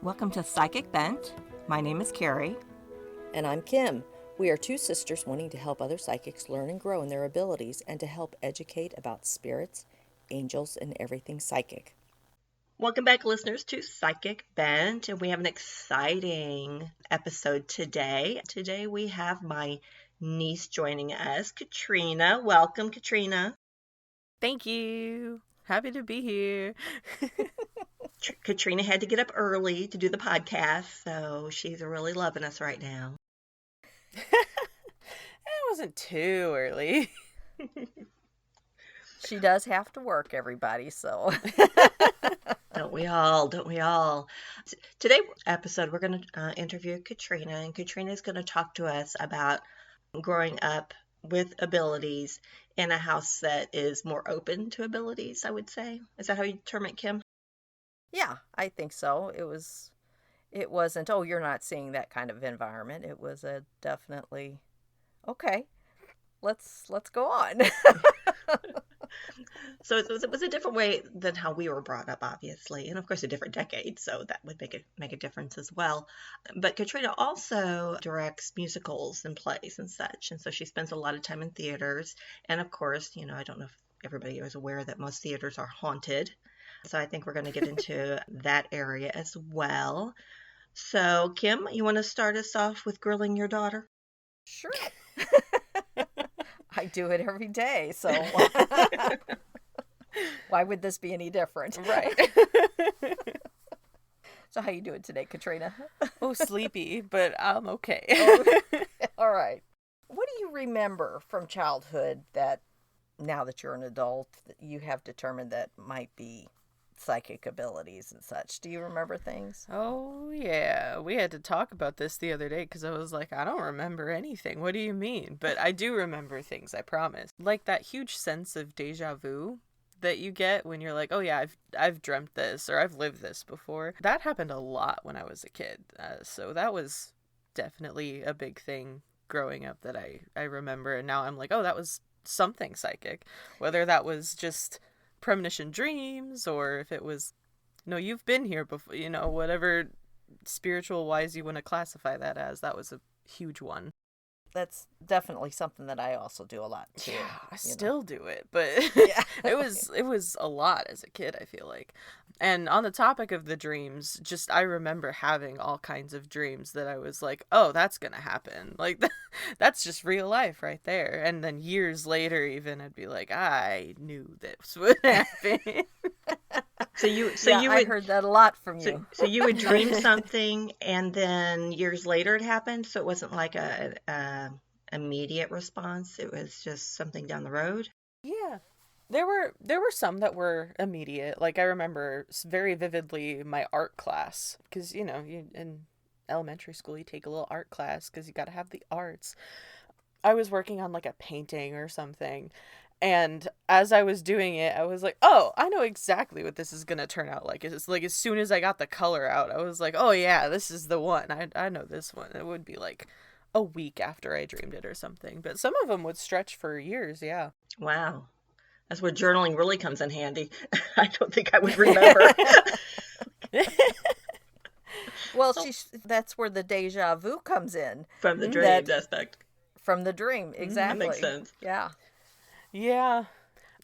Welcome to Psychic Bent. My name is Carrie. And I'm Kim. We are two sisters wanting to help other psychics learn and grow in their abilities and to help educate about spirits, angels, and everything psychic. Welcome back, listeners, to Psychic Bent. And we have an exciting episode today. Today we have my niece joining us, Katrina. Welcome, Katrina. Thank you. Happy to be here. Katrina had to get up early to do the podcast, so she's really loving us right now. It wasn't too early. She does have to work, everybody, so. Don't we all? Don't we all? Today's episode, we're going to interview Katrina, and Katrina is going to talk to us about growing up with abilities in a house that is more open to abilities, I would say. Is that how you term it, Kim? Yeah, I think so. It wasn't, oh, you're not seeing that kind of environment. It was a definitely, okay, let's go on. So it was a different way than how we were brought up, obviously, and of course a different decade, so that would make a difference as well. But Katrina also directs musicals and plays and such, and so she spends a lot of time in theaters. And of course, I don't know if everybody is aware that most theaters are haunted, so I think we're going to get into that area as well. So, Kim, you want to start us off with grilling your daughter? Sure. I do it every day, so why would this be any different? Right. So how you doing today, Katrina? Oh, sleepy, but I'm okay. All right. What do you remember from childhood that now that you're an adult, that you have determined that might be psychic abilities and such? Do you remember things? Oh, yeah. We had to talk about this the other day because I was like, I don't remember anything. What do you mean? But I do remember things, I promise. Like that huge sense of deja vu that you get when you're like, oh yeah, I've dreamt this or I've lived this before. That happened a lot when I was a kid. So that was definitely a big thing growing up that I remember. And now I'm like, oh, that was something psychic. Whether that was just premonition dreams or if it was, no, you've been here before, whatever spiritual wise you want to classify that as, that was a huge one. That's definitely something that I also do a lot too. Yeah, I still do it, but Yeah. it was a lot as a kid, I feel like. And on the topic of the dreams, just I remember having all kinds of dreams that I was like, oh, that's gonna happen. Like that's just real life right there. And then years later even I'd be like, I knew this would happen. I heard that a lot from you. So you would dream something and then years later it happened, so it wasn't like a immediate response. It was just something down the road. Yeah. There were some that were immediate. Like I remember very vividly my art class because you in elementary school you take a little art class because you got to have the arts. I was working on like a painting or something, and as I was doing it, I was like, oh, I know exactly what this is gonna turn out like. It's like as soon as I got the color out, I was like, oh yeah, this is the one. I know this one. It would be like a week after I dreamed it or something, but some of them would stretch for years. Yeah. Wow. That's where journaling really comes in handy. I don't think I would remember. Well, that's where the deja vu comes in. From the dreams aspect. From the dream, exactly. That makes sense. Yeah. Yeah.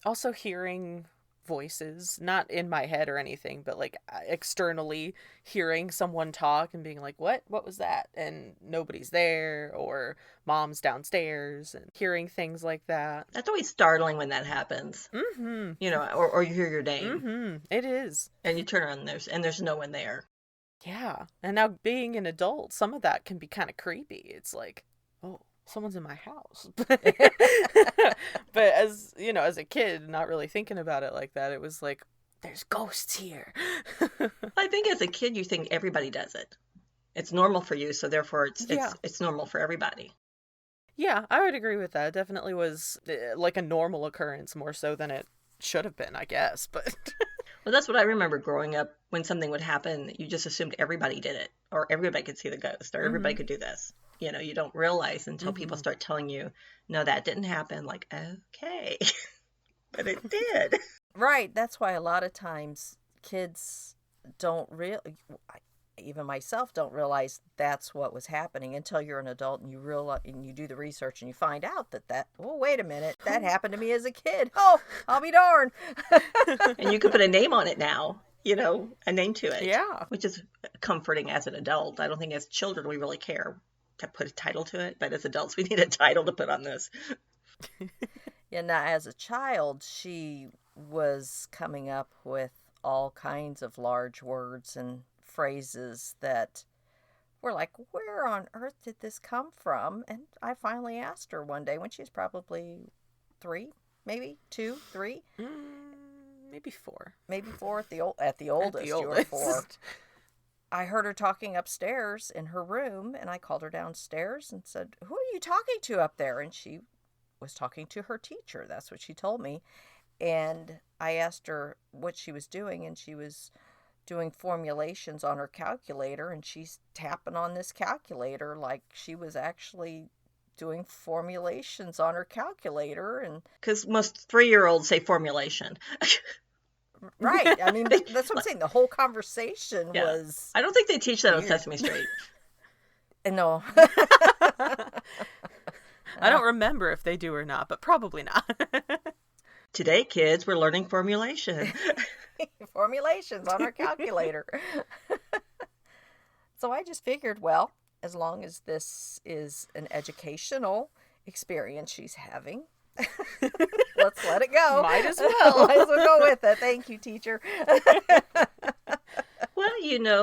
Also hearing voices, not in my head or anything, but like externally hearing someone talk and being like, what was that? And nobody's there, or mom's downstairs, and hearing things like that. That's always startling when that happens. Mm-hmm. Or you hear your name. Mm-hmm. It is. And you turn around and there's no one there. Yeah. And now being an adult, some of that can be kind of creepy. It's like, oh, someone's in my house. But as a kid, not really thinking about it like that, it was like, there's ghosts here. I think as a kid you think everybody does it. It's normal for you, so therefore it's normal for everybody. Yeah, I would agree with that. It definitely was like a normal occurrence more so than it should have been, I guess. But well, that's what I remember growing up. When something would happen, you just assumed everybody did it, or everybody could see the ghost, or everybody could do this. You don't realize until people start telling you, no, that didn't happen. Like, okay, but it did. Right. That's why a lot of times kids don't really, even myself don't realize that's what was happening until you're an adult and you realize and you do the research and you find out oh, wait a minute, that happened to me as a kid. Oh, I'll be darned. And you can put a name on it now, a name to it. Yeah. Which is comforting as an adult. I don't think as children we really care to put a title to it, but as adults we need a title to put on this. Yeah, now as a child, she was coming up with all kinds of large words and phrases that were like, where on earth did this come from? And I finally asked her one day when she was probably 3, maybe 2, 3. Maybe 4. Maybe 4 at the oldest. You were 4. I heard her talking upstairs in her room, and I called her downstairs and said, who are you talking to up there? And she was talking to her teacher. That's what she told me. And I asked her what she was doing, and she was doing formulations on her calculator, and she's tapping on this calculator like she was actually doing formulations on her calculator. And because most 3-year-olds say formulation. Right. I mean, that's what I'm saying. The whole conversation was... I don't think they teach that weird. on Sesame Street. No. I don't remember if they do or not, but probably not. Today, kids, we're learning formulation. Formulations on our calculator. So I just figured, well, as long as this is an educational experience she's having, let's let it go. Might as well. Might as well go with it. Thank you, teacher. Well,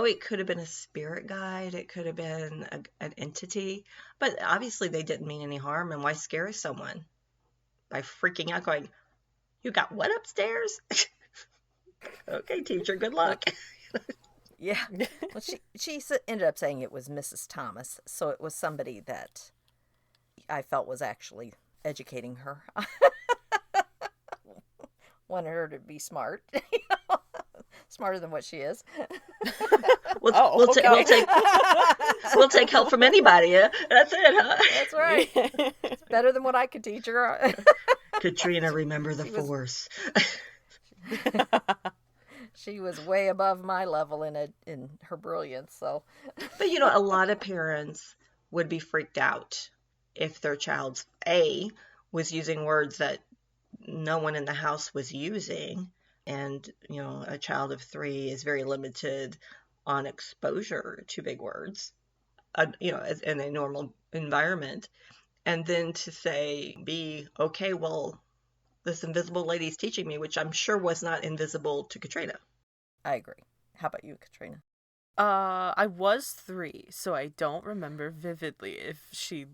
it could have been a spirit guide. It could have been an entity. But obviously they didn't mean any harm. And why scare someone by freaking out going, you got what upstairs? Okay, teacher, good luck. Yeah. Well, she ended up saying it was Mrs. Thomas. So it was somebody that I felt was actually educating her. Wanted her to be smart. Smarter than what she is. We'll take help from anybody. Yeah? That's it, huh? That's right. It's better than what I could teach her. Katrina, remember the Force. She was way above my level in her brilliance. So, but a lot of parents would be freaked out if their child's was using words that no one in the house was using. And, a child of 3 is very limited on exposure to big words, in a normal environment. And then to say, okay, well, this invisible lady's teaching me, which I'm sure was not invisible to Katrina. I agree. How about you, Katrina? I was 3, so I don't remember vividly if she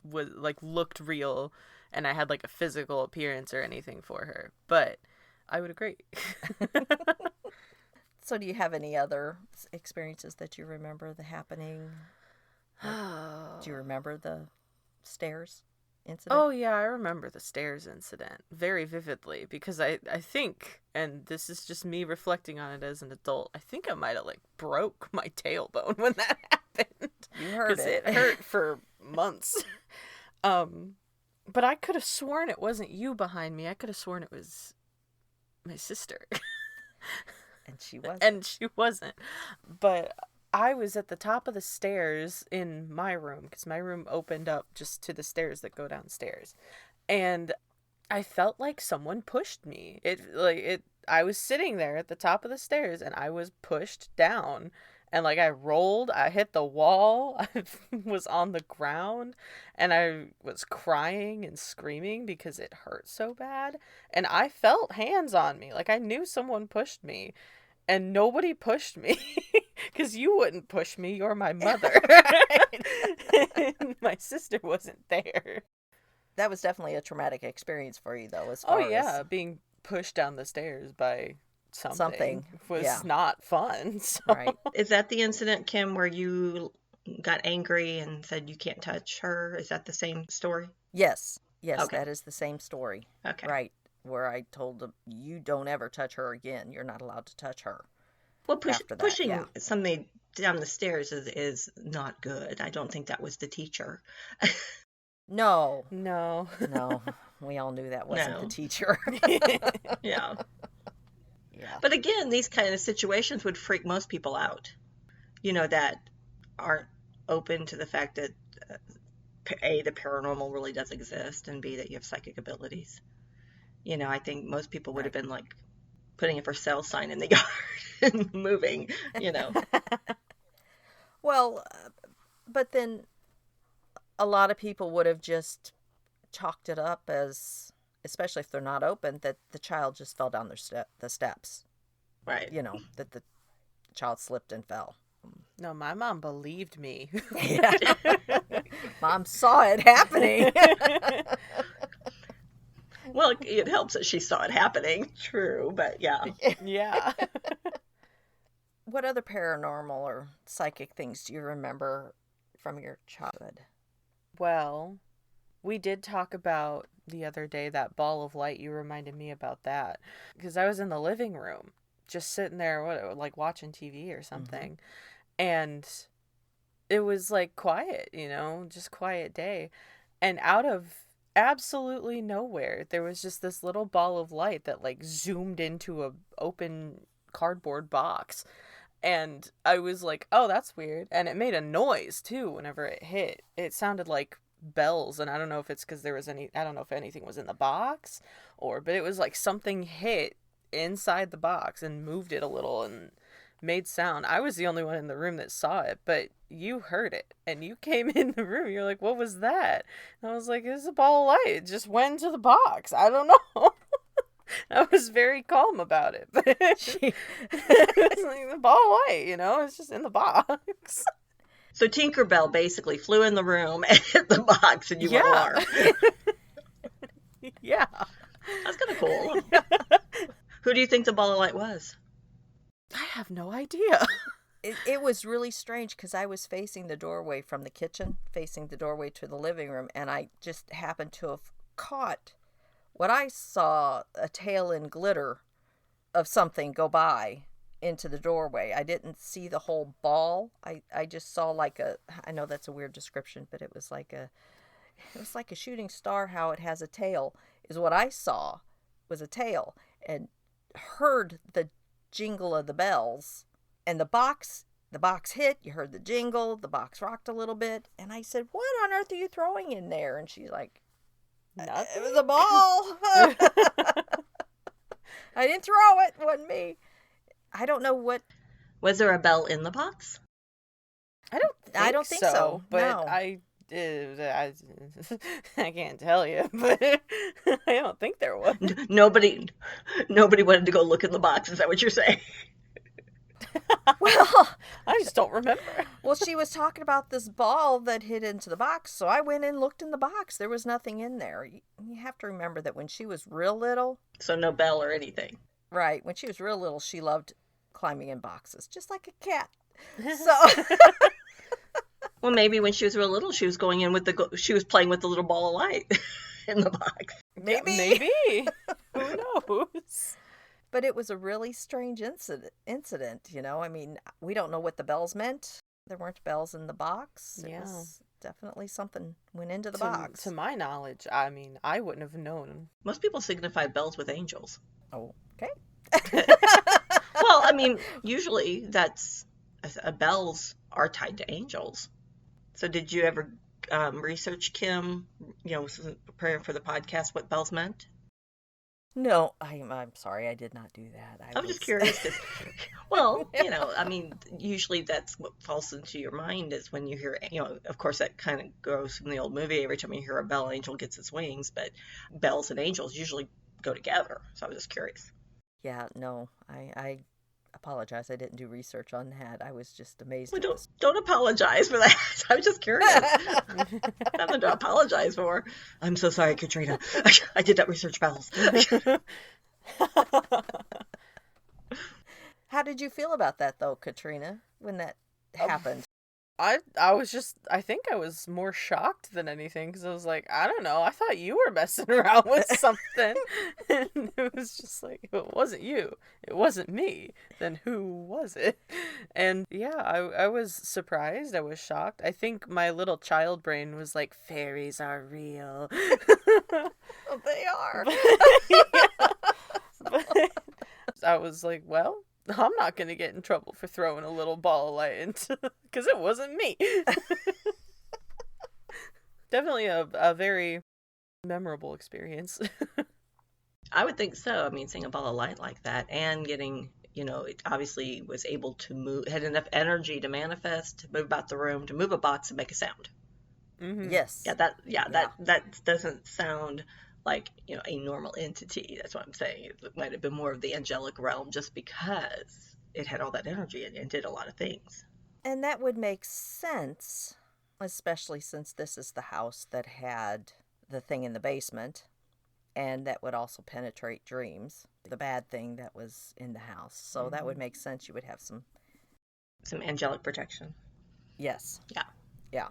was looked real and I had a physical appearance or anything for her. But I would agree. So do you have any other experiences that you remember happening? Do you remember the stairs incident? Oh, yeah, I remember the stairs incident very vividly because I think, and this is just me reflecting on it as an adult, I think I might have broke my tailbone when that happened. You heard it. It hurt for months. But I could have sworn it wasn't you behind me. I could have sworn it was my sister. And she wasn't. But I was at the top of the stairs in my room because my room opened up just to the stairs that go downstairs. And I felt like someone pushed me. I was sitting there at the top of the stairs and I was pushed down. And I rolled, I hit the wall, I was on the ground, and I was crying and screaming because it hurt so bad. And I felt hands on me, I knew someone pushed me, and nobody pushed me because you wouldn't push me, you're my mother. And my sister wasn't there. That was definitely a traumatic experience for you, though, as far as... being pushed down the stairs by... Something was not fun. So. Right. Is that the incident, Kim, where you got angry and said you can't touch her? Is that the same story? Yes. Okay. That is the same story. Okay. Right. Where I told them, you don't ever touch her again. You're not allowed to touch her. Well, pushing somebody down the stairs is not good. I don't think that was the teacher. No. We all knew that wasn't the teacher. Yeah. Yeah. But again, these kind of situations would freak most people out. that aren't open to the fact that A, the paranormal really does exist, and B, that you have psychic abilities. I think most people would have Right. been like putting a for sale sign in the yard and moving, Well, but then a lot of people would have just chalked it up as, especially if they're not open, that the child just fell down the steps. Right. That the child slipped and fell. No, my mom believed me. Yeah. Mom saw it happening. Well, it helps that she saw it happening. True, but yeah. Yeah. What other paranormal or psychic things do you remember from your childhood? Well, we did talk about the other day that ball of light. You reminded me about that because I was in the living room just sitting there, like watching TV or something. And it was like quiet, just quiet day. And out of absolutely nowhere, there was just this little ball of light that like zoomed into a open cardboard box. And I was like, oh, that's weird. And it made a noise too whenever it hit. It sounded like bells. And I don't know if it's because I don't know if anything was in the box but it was like something hit inside the box and moved it a little and made sound. I was the only one in the room that saw it, but you heard it and you came in the room. You're like, what was that? And I was like, it's a ball of light. It just went into the box. I don't know. I was very calm about it, but it's like the ball of light, it's just in the box. So Tinkerbell basically flew in the room and hit the box, and you were alarmed. Yeah. That's kind of cool. Who do you think the ball of light was? I have no idea. It was really strange because I was facing the doorway from the kitchen, facing the doorway to the living room, and I just happened to have caught what I saw, a tail in glitter of something go by into the doorway. I didn't see the whole ball. I just saw I know that's a weird description, but it was like a shooting star. How it has a tail is what I saw, was a tail, and heard the jingle of the bells, and the box hit. You heard the jingle, the box rocked a little bit, and I said, what on earth are you throwing in there? And she's like, nothing. It was a ball. I didn't throw it. It wasn't me. I don't know what. Was there a bell in the box? I don't think so. But No. I can't tell you, but I don't think there was. Nobody wanted to go look in the box. Is that what you're saying? Well, I just don't remember. Well, she was talking about this ball that hit into the box, so I went and looked in the box. There was nothing in there. You have to remember that when she was real little. So no bell or anything. Right. When she was real little, she loved climbing in boxes, just like a cat. So. Well, maybe when she was real little, she was going in she was playing with the little ball of light in the box. Maybe. Who knows? But it was a really strange incident, I mean, we don't know what the bells meant. There weren't bells in the box. It was definitely something went into the box. To my knowledge, I mean, I wouldn't have known. Most people signify bells with angels. Oh, okay. Well, I mean, usually bells are tied to angels. So did you ever research, Kim, preparing for the podcast, what bells meant? No, I'm sorry, I did not do that. I was just curious. Well, I mean, usually that's what falls into your mind is when you hear, of course that kind of goes from the old movie. Every time you hear a bell, an angel gets its wings, but bells and angels usually go together. So I was just curious. Yeah, no, I apologize. I didn't do research on that. I was just amazed. Well, don't apologize for that. I was just curious. Nothing to apologize for. I'm so sorry, Katrina. I did not research bells. How did you feel about that, though, Katrina, when that happened? I think I was more shocked than anything because I was like, I don't know, I thought you were messing around with something. And it was just like, if it wasn't you, it wasn't me, then who was it? And yeah, I was surprised, I was shocked. I think my little child brain was like, fairies are real. They are. But I was like, well, I'm not going to get in trouble for throwing a little ball of light into, because it wasn't me. Definitely a very memorable experience. I would think so. I mean, seeing a ball of light like that and getting, it obviously was able to move, had enough energy to manifest, to move about the room, to move a box and make a sound. Mm-hmm. Yes. That doesn't sound like, a normal entity. That's what I'm saying. It might have been more of the angelic realm just because it had all that energy and did a lot of things. And that would make sense, especially since this is the house that had the thing in the basement, and that would also penetrate dreams, the bad thing that was in the house. So that would make sense. You would have some angelic protection. Yes. Yeah.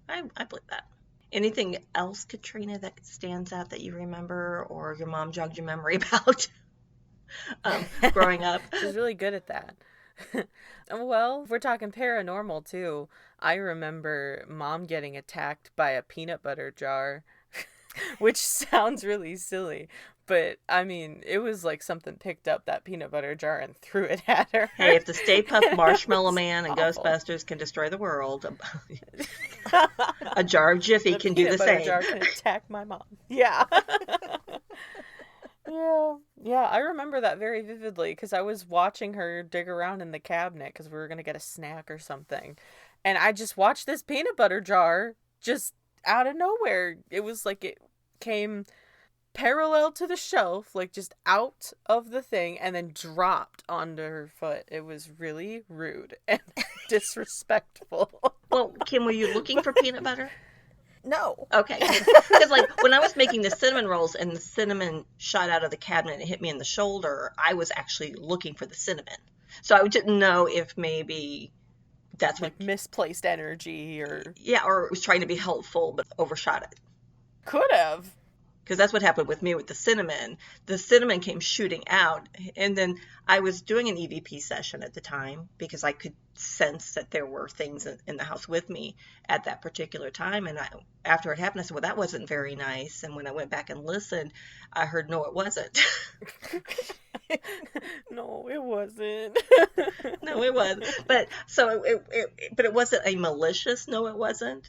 I believe that. Anything else, Katrina, that stands out that you remember or your mom jogged your memory about growing up? She's really good at that. Well, if we're talking paranormal too, I remember Mom getting attacked by a peanut butter jar, which sounds really silly, but I mean, it was like something picked up that peanut butter jar and threw it at her. Hey, if the Stay Puft Marshmallow Man and awful. Ghostbusters can destroy the world, a jar of Jiffy can do the peanut butter same. jar can attack my mom. Yeah. Yeah, I remember that very vividly because I was watching her dig around in the cabinet because we were going to get a snack or something. And I just watched this peanut butter jar just out of nowhere. It was like it came parallel to the shelf, like just out of the thing, and then dropped onto her foot. It was really rude and disrespectful. Well, Kim, were you looking for peanut butter? No. Okay. Because, like, when I was making the cinnamon rolls and the cinnamon shot out of the cabinet and hit me in the shoulder, I was actually looking for the cinnamon. So I didn't know if maybe that's like misplaced energy or... Yeah, or it was trying to be helpful but overshot it. Could have. Because that's what happened with me with the cinnamon. The cinnamon came shooting out. And then I was doing an EVP session at the time because I could sense that there were things in the house with me at that particular time. And after it happened, I said, well, that wasn't very nice. And when I went back and listened, I heard, no, it wasn't. No, it wasn't. No, it wasn't. But so but it wasn't a malicious, no, it wasn't.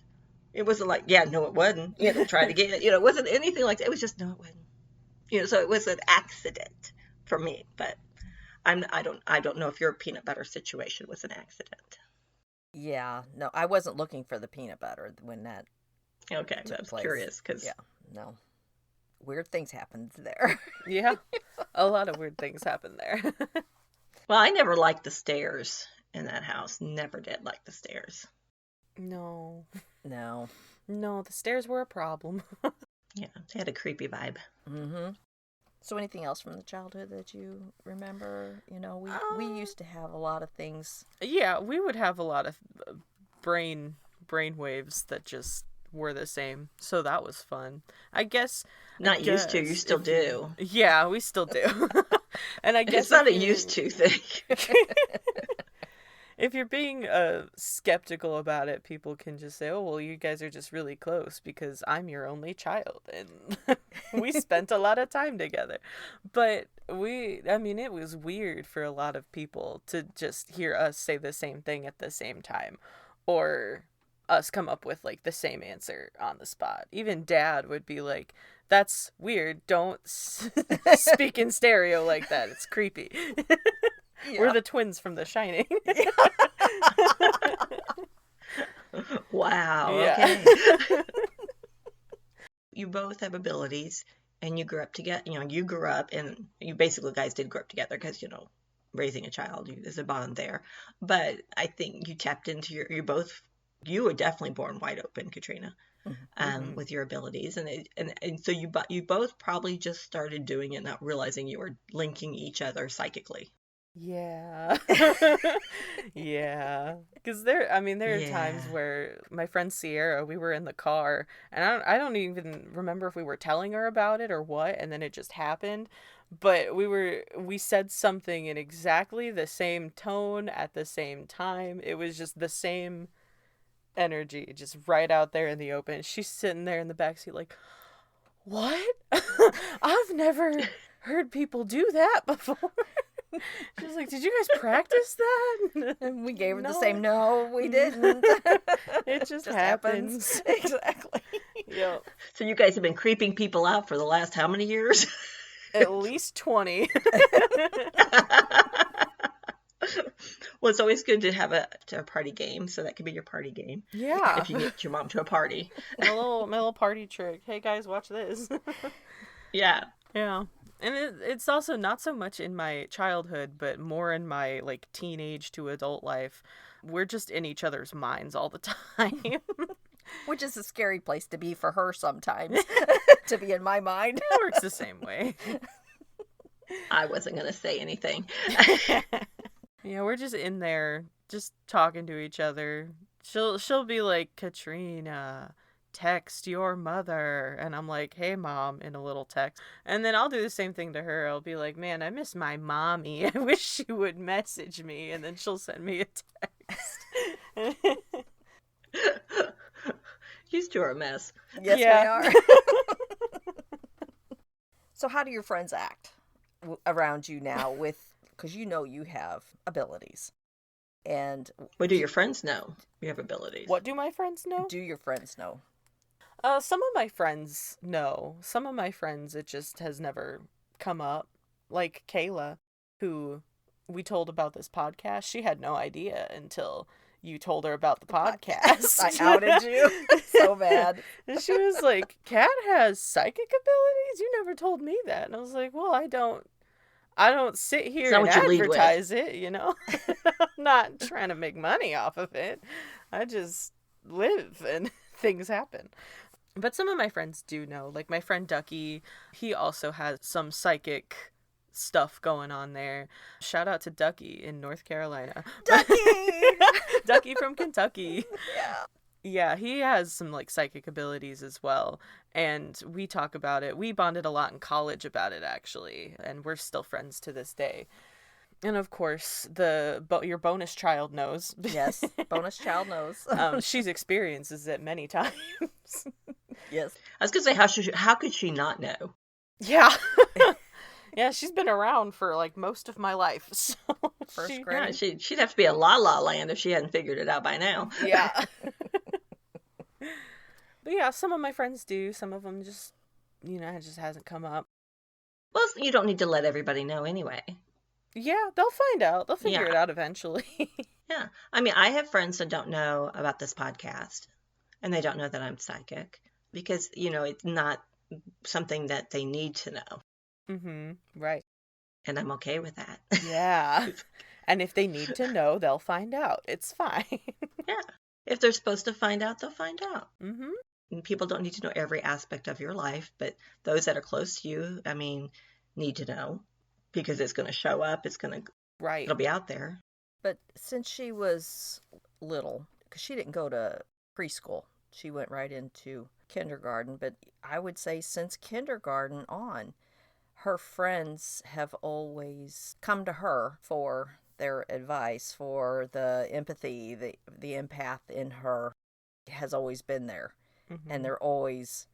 It wasn't like, yeah, no, it wasn't. Try it again. It wasn't anything like that. It was just, no, it wasn't. So it was an accident for me. But I don't know if your peanut butter situation was an accident. Yeah, no, I wasn't looking for the peanut butter when that Okay, I was curious because yeah, no, weird things happened there. Yeah, a lot of weird things happened there. Well, I never liked the stairs in that house. Never did like the stairs. No, No, the stairs were a problem. Yeah, they had a creepy vibe. Mm-hmm. So anything else from the childhood that you remember? We used to have a lot of things. Yeah, we would have a lot of brain waves that just were the same. So that was fun. I guess Not used to, you still do. Yeah, we still do. And I guess it's not a used to thing. If you're being skeptical about it, people can just say, oh, well, you guys are just really close because I'm your only child and we spent a lot of time together. But it was weird for a lot of people to just hear us say the same thing at the same time or us come up with like the same answer on the spot. Even Dad would be like, that's weird. Don't speak in stereo like that. It's creepy. Yeah. We're the twins from The Shining. Wow. Yeah. Okay. You both have abilities, and you grew up together. You grew up, and you basically guys did grow up together because raising a child, there's a bond there. But I think you tapped into you were definitely born wide open, Katrina, with your abilities, and so you both probably just started doing it, not realizing you were linking each other psychically. Yeah. Yeah. Because there are times where my friend Sierra, we were in the car, and I don't even remember if we were telling her about it or what, and then it just happened. But we said something in exactly the same tone at the same time. It was just the same energy, just right out there in the open. She's sitting there in the backseat like, what? I've never heard people do that before. She's like, did you guys practice that? And we gave her the No. same, no, we didn't. It just happens. happens. Exactly. Yep. So you guys have been creeping people out for the last how many years? At least 20. Well, it's always good to have a party game, so that could be your party game. Yeah. If you get your mom to a party. My little party trick. Hey guys, watch this. Yeah. Yeah. And it's also not so much in my childhood, but more in my like teenage to adult life. We're just in each other's minds all the time. Which is a scary place to be for her sometimes, to be in my mind. It works the same way. I wasn't going to say anything. Yeah, we're just in there, just talking to each other. She'll be like, Katrina, text your mother. And I'm like, hey, Mom, in a little text. And then I'll do the same thing to her. I'll be like, man, I miss my mommy. I wish she would message me. And then she'll send me a text. You two are a mess. Yes, Yeah. we are. So how do your friends act around you now because you have abilities. And What do your friends know? You have abilities. What do my friends know? do your friends know? Some of my friends know. Some of my friends, it just has never come up. Like Kayla, who we told about this podcast. She had no idea until you told her about the podcast. I outed you so bad. And she was like, Kat has psychic abilities? You never told me that. And I was like, well, I don't sit here and advertise it, you know? I'm not trying to make money off of it. I just live and things happen. But some of my friends do know. Like my friend Ducky, he also has some psychic stuff going on there. Shout out to Ducky in North Carolina. Ducky! Ducky from Kentucky. Yeah. Yeah, he has some like psychic abilities as well. And we talk about it. We bonded a lot in college about it, actually. And we're still friends to this day. And of course, your bonus child knows. Yes, bonus child knows. She's experiences it many times. Yes. I was going to say, how could she not know? Yeah. Yeah, she's been around for like most of my life. So First grade. Yeah, she'd have to be a La La Land if she hadn't figured it out by now. Yeah. But yeah, some of my friends do. Some of them just, it just hasn't come up. Well, you don't need to let everybody know anyway. Yeah, they'll find out. They'll figure Yeah. it out eventually. Yeah. I mean, I have friends that don't know about this podcast, and they don't know that I'm psychic because, it's not something that they need to know. Mm-hmm. Right. And I'm okay with that. Yeah. And if they need to know, they'll find out. It's fine. Yeah. If they're supposed to find out, they'll find out. Mm-hmm. And people don't need to know every aspect of your life, but those that are close to you, need to know because it's going to show up. Right. It'll be out there. But since she was little, because she didn't go to preschool, she went right into kindergarten. But I would say since kindergarten on, her friends have always come to her for their advice, for the empathy, the empath in her has always been there. Mm-hmm. And they're always,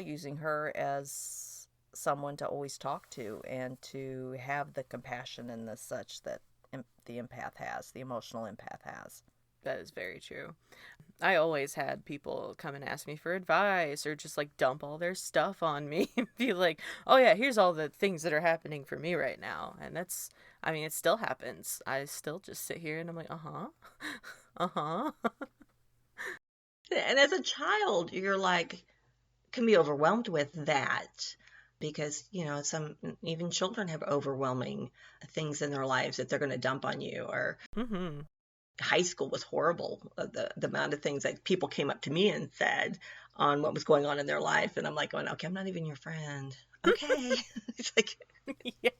using her as someone to always talk to and to have the compassion and the such that the empath has, the emotional empath has. That is very true. I always had people come and ask me for advice or just like dump all their stuff on me and be like, oh yeah, here's all the things that are happening for me right now. And it still happens. I still just sit here and I'm like, uh-huh, uh-huh. And as a child, you're like, can be overwhelmed with that because, even children have overwhelming things in their lives that they're going to dump on you. Or Mm-hmm. high school was horrible. The amount of things that people came up to me and said on what was going on in their life. And I'm like going, okay, I'm not even your friend. Okay. It's like, Yeah.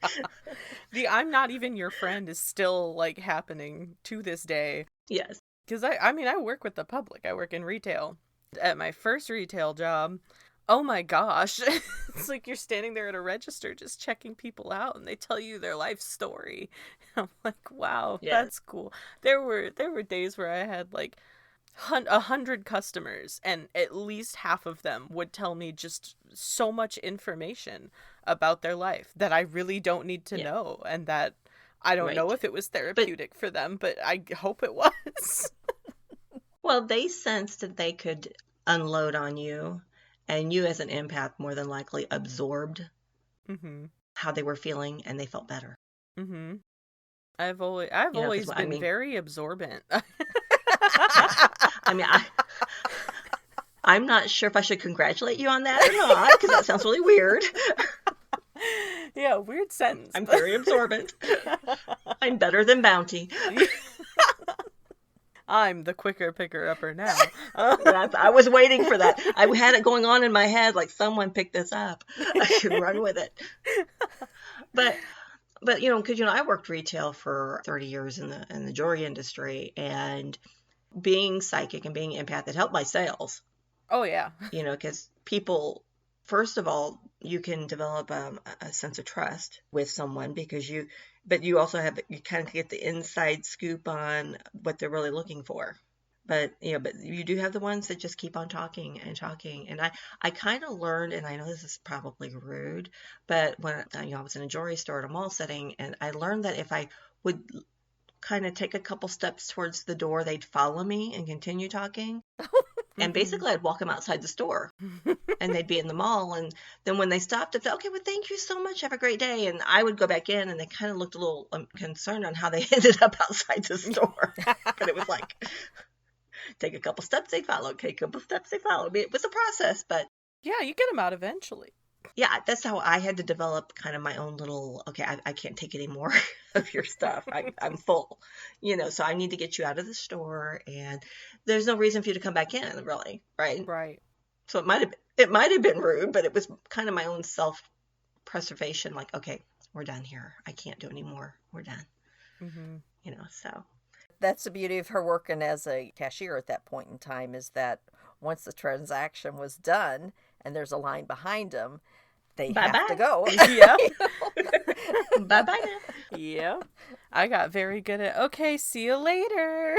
The I'm not even your friend is still like happening to this day. yes. Because I work with the public. I work in retail. At my first retail job, oh my gosh. It's like you're standing there at a register just checking people out and they tell you their life story. I'm like, wow, Yeah. that's cool. There were days where I had like 100 customers and at least half of them would tell me just so much information about their life that I really don't need to Yeah. know and that I don't know Right. if it was But, therapeutic for them, but I hope it was. well, they sensed that they could unload on you, and you as an empath more than likely absorbed Mhm. how they were feeling, and they felt better. Mhm. I've Because always I been mean, very absorbent. yeah, I mean, I'm not sure if I should congratulate you on that or not, because that sounds really weird. Yeah, weird sentence, I'm but very absorbent. I'm better than Bounty. I'm the quicker picker upper now. I was waiting for that. I had it going on in my head like someone picked this up. I should run with it. But because I worked retail for 30 years in the jewelry industry, and being psychic and being empath, it helped my sales. Oh yeah. Because people, first of all, you can develop a sense of trust with someone but you also you kind of get the inside scoop on what they're really looking for. But you do have the ones that just keep on talking and talking. And I kind of learned, and I know this is probably rude, but when I was in a jewelry store at a mall setting, and I learned that if I would kind of take a couple steps towards the door, they'd follow me and continue talking. And basically, I'd walk them outside the store, and they'd be in the mall. And then when they stopped, I'd say, okay, well, thank you so much. Have a great day. And I would go back in, and they kind of looked a little concerned on how they ended up outside the store. But it was like, take a couple steps, they follow. Take a couple steps, they follow. I mean, it was a process, but Yeah, you get them out eventually. yeah, that's how I had to develop kind of my own little, okay, I can't take any more of your stuff. I'm full, so I need to get you out of the store, and there's no reason for you to come back in, really, right? Right. So it might have been rude, but it was kind of my own self-preservation, like, okay, we're done here. I can't do anymore. We're done. Mhm. So That's the beauty of her working as a cashier at that point in time, is that once the transaction was done and there's a line behind them, they have to bye-bye. go. Yep. Bye-bye now. Yep. I got very good at, okay, see you later.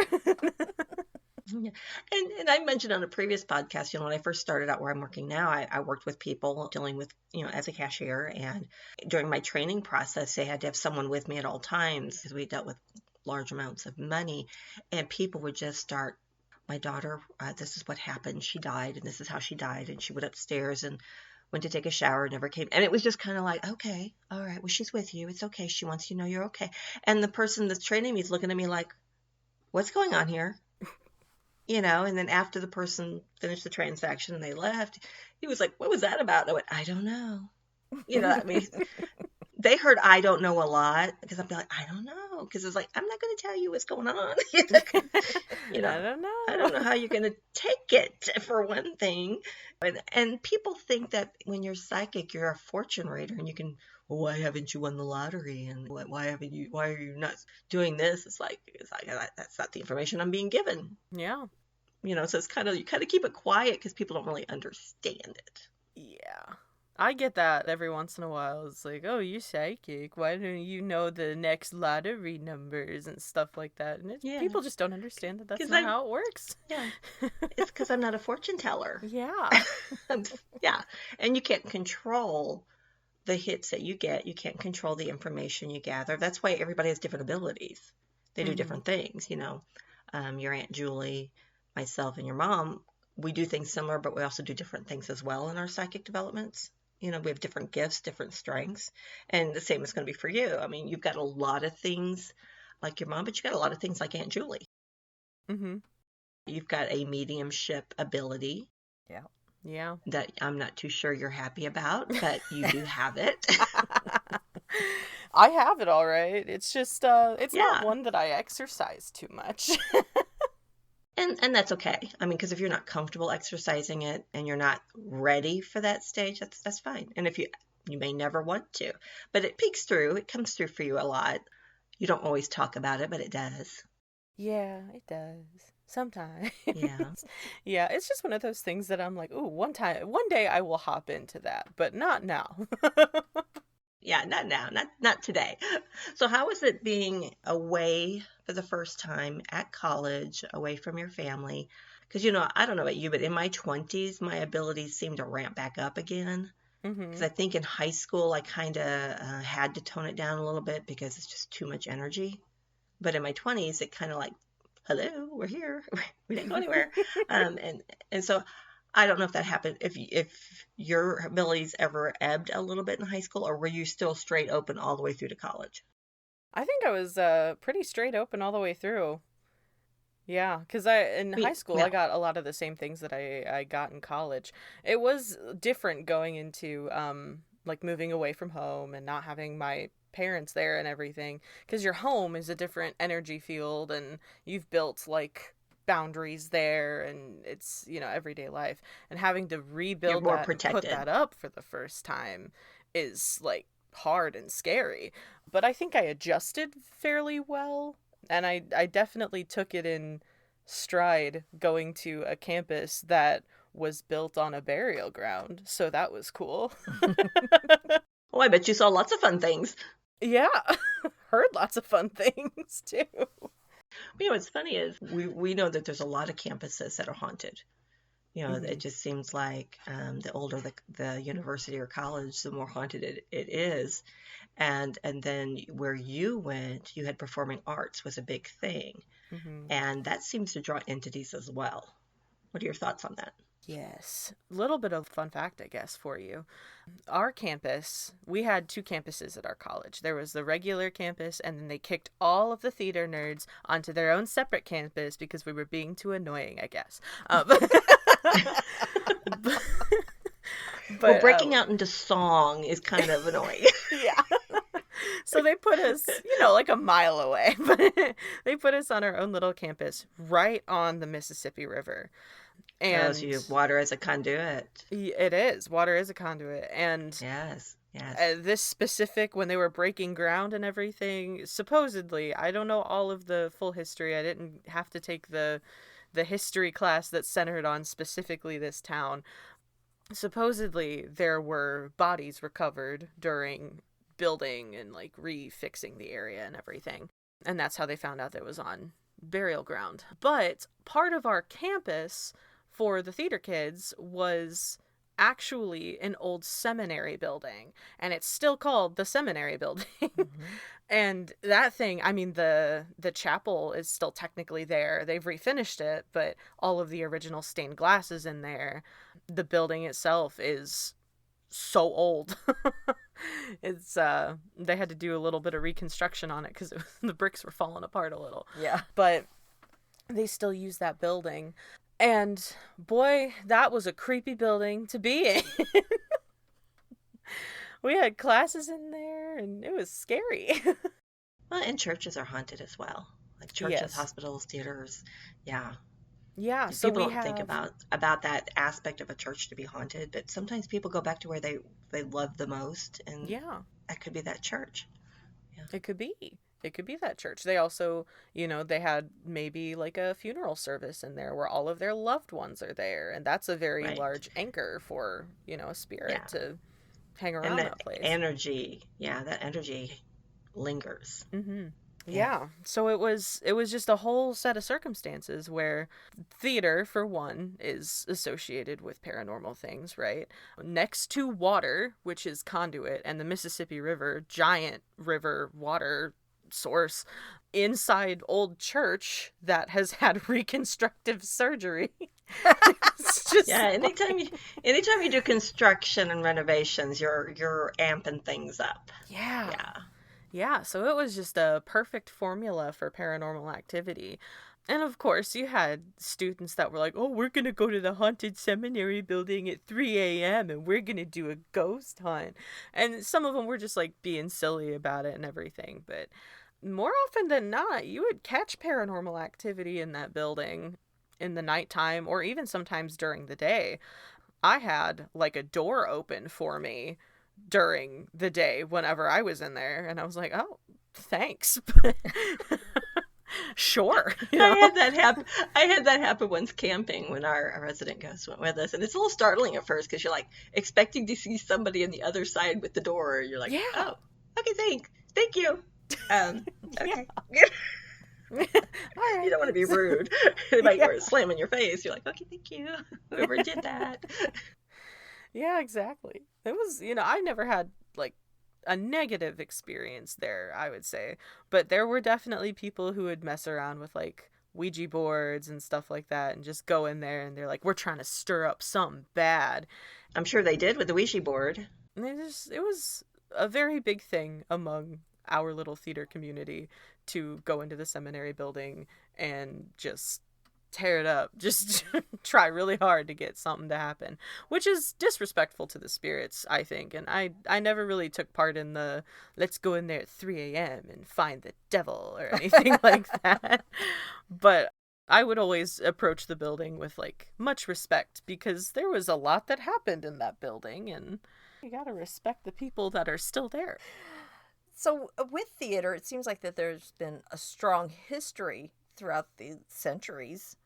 Yeah. And I mentioned on a previous podcast, when I first started out where I'm working now, I worked with people dealing with, as a cashier. And during my training process, they had to have someone with me at all times because we dealt with large amounts of money. And people would just start, my daughter, this is what happened. She died, and this is how she died. And she went upstairs and went to take a shower, never came. And it was just kind of like, okay, all right, well, she's with you. It's okay. She wants you to know you're okay. And the person that's training me is looking at me like, what's going on here? And then after the person finished the transaction and they left, he was like, what was that about? And I went, I don't know. I mean, they heard I don't know a lot because I'm like, I don't know. Because it's like, I'm not going to tell you what's going on. I don't know. I don't know how you're going to take it, for one thing. And people think that when you're psychic, you're a fortune reader and you can, well, why haven't you won the lottery? And why are you not doing this? It's like that's not the information I'm being given. Yeah. So it's you kind of keep it quiet because people don't really understand it. Yeah. I get that every once in a while. It's like, oh, you're psychic. Why don't you know the next lottery numbers and stuff like that? And Yeah. people just don't understand that that's 'Cause not how it works. Yeah. It's because I'm not a fortune teller. Yeah. Yeah. And you can't control the hits that you get. You can't control the information you gather. That's why everybody has different abilities. They do different things, Your Aunt Julie, myself, and your mom, we do things similar, but we also do different things as well in our psychic developments. We have different gifts, different strengths. And the same is going to be for you. I mean, you've got a lot of things like your mom, but you've got a lot of things like Aunt Julie. Mm-hmm. You've got a mediumship ability. Yeah. Yeah. That I'm not too sure you're happy about, but you do have it. I have it all right. It's just, it's Yeah. not one that I exercise too much. And that's okay. I mean, because if you're not comfortable exercising it and you're not ready for that stage, that's fine. And if you may never want to, but it peeks through. It comes through for you a lot. You don't always talk about it, but it does. Yeah, it does. Sometimes. Yeah. Yeah, it's just one of those things that I'm like, ooh, one day I will hop into that, but not now. Yeah, not now, not today. So how is it being away for the first time at college, away from your family? Because, I don't know about you, but in my 20s, my abilities seem to ramp back up again. Mm-hmm. Because I think in high school I kind of had to tone it down a little bit because it's just too much energy. But in my 20s, it kind of like, hello, we're here. We didn't go anywhere. And so I don't know if that happened, if your abilities ever ebbed a little bit in high school, or were you still straight open all the way through to college? I think I was pretty straight open all the way through. Yeah, because in high school I Yeah. got a lot of the same things that I got in college. It was different going into like moving away from home and not having my parents there and everything, because your home is a different energy field and you've built like boundaries there, and it's, everyday life, and having to You're rebuild more that and put protected. that up for the first time is like hard and scary. But I think I adjusted fairly well, and I definitely took it in stride going to a campus that was built on a burial ground. So that was cool. Oh, I bet you saw lots of fun things. Yeah. Heard lots of fun things too. What's funny is we know that there's a lot of campuses that are haunted. Hmm. It just seems like the older the university or college, the more haunted it is. And then where you went, you had performing arts was a big thing. Hmm. And that seems to draw entities as well. What are your thoughts on that? Yes. A little bit of fun fact, I guess, for you. Our campus, we had two campuses at our college. There was the regular campus, and then they kicked all of the theater nerds onto their own separate campus because we were being too annoying, I guess. But, Well, but breaking out into song is kind of annoying. yeah. So they put us, like a mile away, but they put us on our own little campus right on the Mississippi River. Oh, so And you have water as a conduit. it is. Water is a conduit. And Yes, yes. this specific, when they were breaking ground and everything, supposedly, I don't know all of the full history. I didn't have to take the history class that's centered on specifically this town. Supposedly, there were bodies recovered during building and like refixing the area and everything. And that's how they found out that it was on burial ground. But part of our campus for the theater kids was actually an old seminary building, and it's still called the seminary building. Mm-hmm. And that thing, I mean, the chapel is still technically there. They've refinished it, but all of the original stained glass is in there. The building itself is so old. It's they had to do a little bit of reconstruction on it because the bricks were falling apart a little. Yeah. But they still use that building. And boy, that was a creepy building to be in. We had classes in there and it was scary. Well, and churches are haunted as well. Like churches, Yes. hospitals, theaters. Yeah. Yeah, so People we don't think have, about that aspect of a church to be haunted, but sometimes people go back to where they love the most, and yeah, that could be that church. Yeah. it could be. It could be that church. They also, they had maybe like a funeral service in there where all of their loved ones are there. And that's a very Right. large anchor for, a spirit Yeah. to hang And around that that place. energy, yeah, that energy lingers. Mm-hmm. Yeah. Yeah. So it was just a whole set of circumstances where theater, for one, is associated with paranormal things, right? Next to water, which is conduit, and the Mississippi River, giant river water source, inside old church that has had reconstructive surgery. It's just Yeah, like, anytime you do construction and renovations, you're amping things up. yeah. Yeah. Yeah, so it was just a perfect formula for paranormal activity. And of course, you had students that were like, oh, we're going to go to the haunted seminary building at 3 a.m. and we're going to do a ghost hunt. And some of them were just like being silly about it and everything. But more often than not, you would catch paranormal activity in that building in the nighttime or even sometimes during the day. I had like a door open for me during the day whenever I was in there, and I was like, oh, thanks. Sure. I had that happen once camping when our resident ghost went with us, and it's a little startling at first because you're like expecting to see somebody on the other side with the door. You're like, Yeah. oh, okay, thank you. Okay. All right, You don't want to be thanks. rude. They might Yeah. slam in your face. You're like, okay, thank you. Whoever did that. Yeah, exactly. It was, I never had like a negative experience there, I would say. But there were definitely people who would mess around with like Ouija boards and stuff like that and just go in there and they're like, we're trying to stir up something bad. I'm sure they did with the Ouija board. And it was a very big thing among our little theater community to go into the seminary building and just tear it up, just try really hard to get something to happen, which is disrespectful to the spirits, I think. And I never really took part in the let's go in there at 3 a.m. and find the devil or anything like that. But I would always approach the building with like much respect because there was a lot that happened in that building and you gotta respect the people that are still there. So with theater, it seems like that there's been a strong history throughout the centuries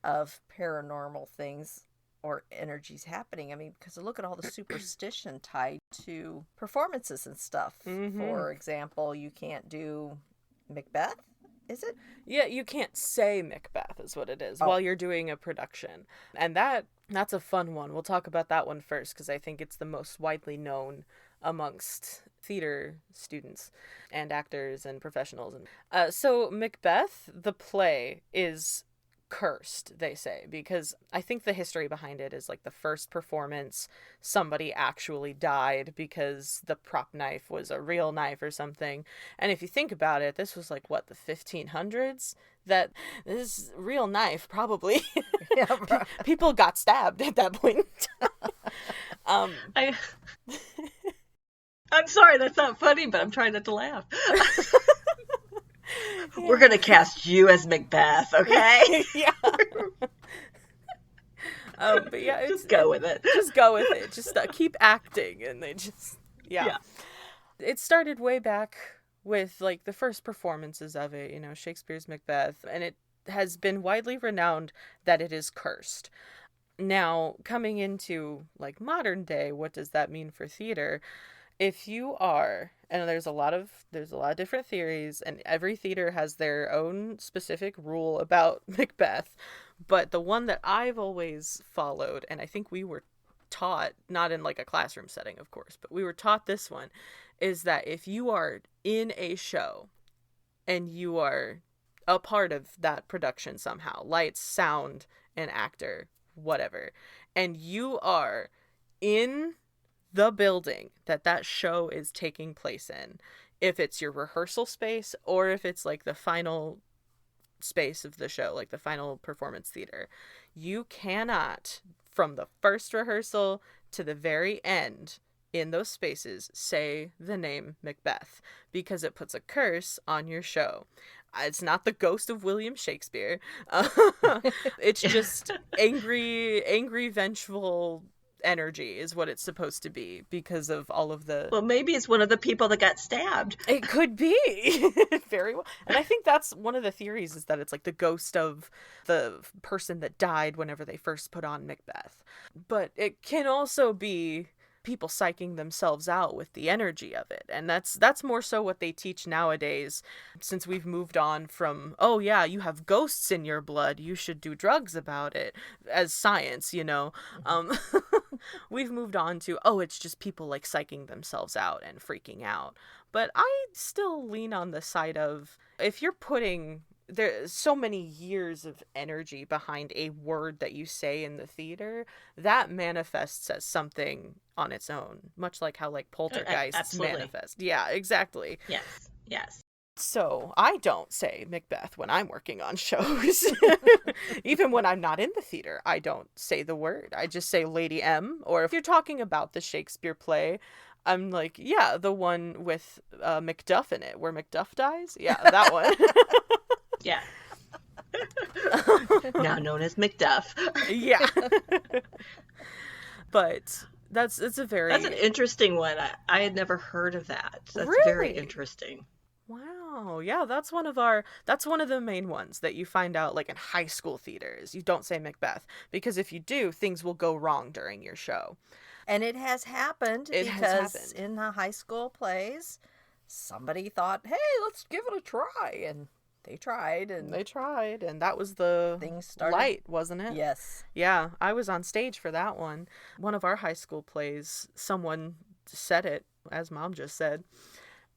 of paranormal things or energies happening. I mean, because look at all the superstition tied to performances and stuff. Mm-hmm. For example, you can't do Macbeth, is it? Yeah, you can't say Macbeth is what it is while you're doing a production. And that's a fun one. We'll talk about that one first because I think it's the most widely known amongst theater students and actors and professionals. So Macbeth, the play, is cursed, they say, because I think the history behind it is like the first performance somebody actually died because the prop knife was a real knife or something. And if you think about it, this was like what, the 1500s, that this real knife probably Yeah, people got stabbed at that point. I'm sorry, that's not funny, but I'm trying not to laugh. We're going to cast you as Macbeth, okay? Yeah. But yeah, just go with it. Just go with it. Just keep acting, and they just yeah. It started way back with like the first performances of it, Shakespeare's Macbeth, and it has been widely renowned that it is cursed. Now, coming into like modern day, what does that mean for theater? If you are, and there's a lot of different theories, and every theater has their own specific rule about Macbeth, but the one that I've always followed, and I think we were taught, not in like a classroom setting, of course, but we were taught this one, is that if you are in a show and you are a part of that production somehow, lights, sound, an actor, whatever, and you are in the building that show is taking place in, if it's your rehearsal space or if it's like the final space of the show, like the final performance theater, you cannot, from the first rehearsal to the very end in those spaces, say the name Macbeth, because it puts a curse on your show. It's not the ghost of William Shakespeare. It's just angry, vengeful energy is what it's supposed to be because of all of the... Well, maybe it's one of the people that got stabbed. It could be. Very well. And I think that's one of the theories, is that it's like the ghost of the person that died whenever they first put on Macbeth. But it can also be people psyching themselves out with the energy of it. And that's more so what they teach nowadays, since we've moved on from, oh yeah, you have ghosts in your blood, you should do drugs about it, as science, we've moved on to, oh, it's just people like psyching themselves out and freaking out. But I still lean on the side of, if you're putting there's so many years of energy behind a word that you say in the theater, that manifests as something on its own, much like how like poltergeists manifest. Yeah, exactly. Yes. So I don't say Macbeth when I'm working on shows. Even when I'm not in the theater, I don't say the word. I just say Lady M. Or if you're talking about the Shakespeare play, I'm like, yeah, the one with Macduff in it, where Macduff dies. Yeah, that one. Yeah. Now known as Macduff. Yeah. But that's an interesting one. I had never heard of that. That's really? Very interesting. Wow. Yeah, that's one of the main ones that you find out like in high school theaters. You don't say Macbeth, because if you do, things will go wrong during your show. And it has happened because in the high school plays, somebody thought, hey, let's give it a try. And they tried, and that was the things started. light, wasn't it? Yes. Yeah, I was on stage for that one. One of our high school plays, someone said it, as Mom just said,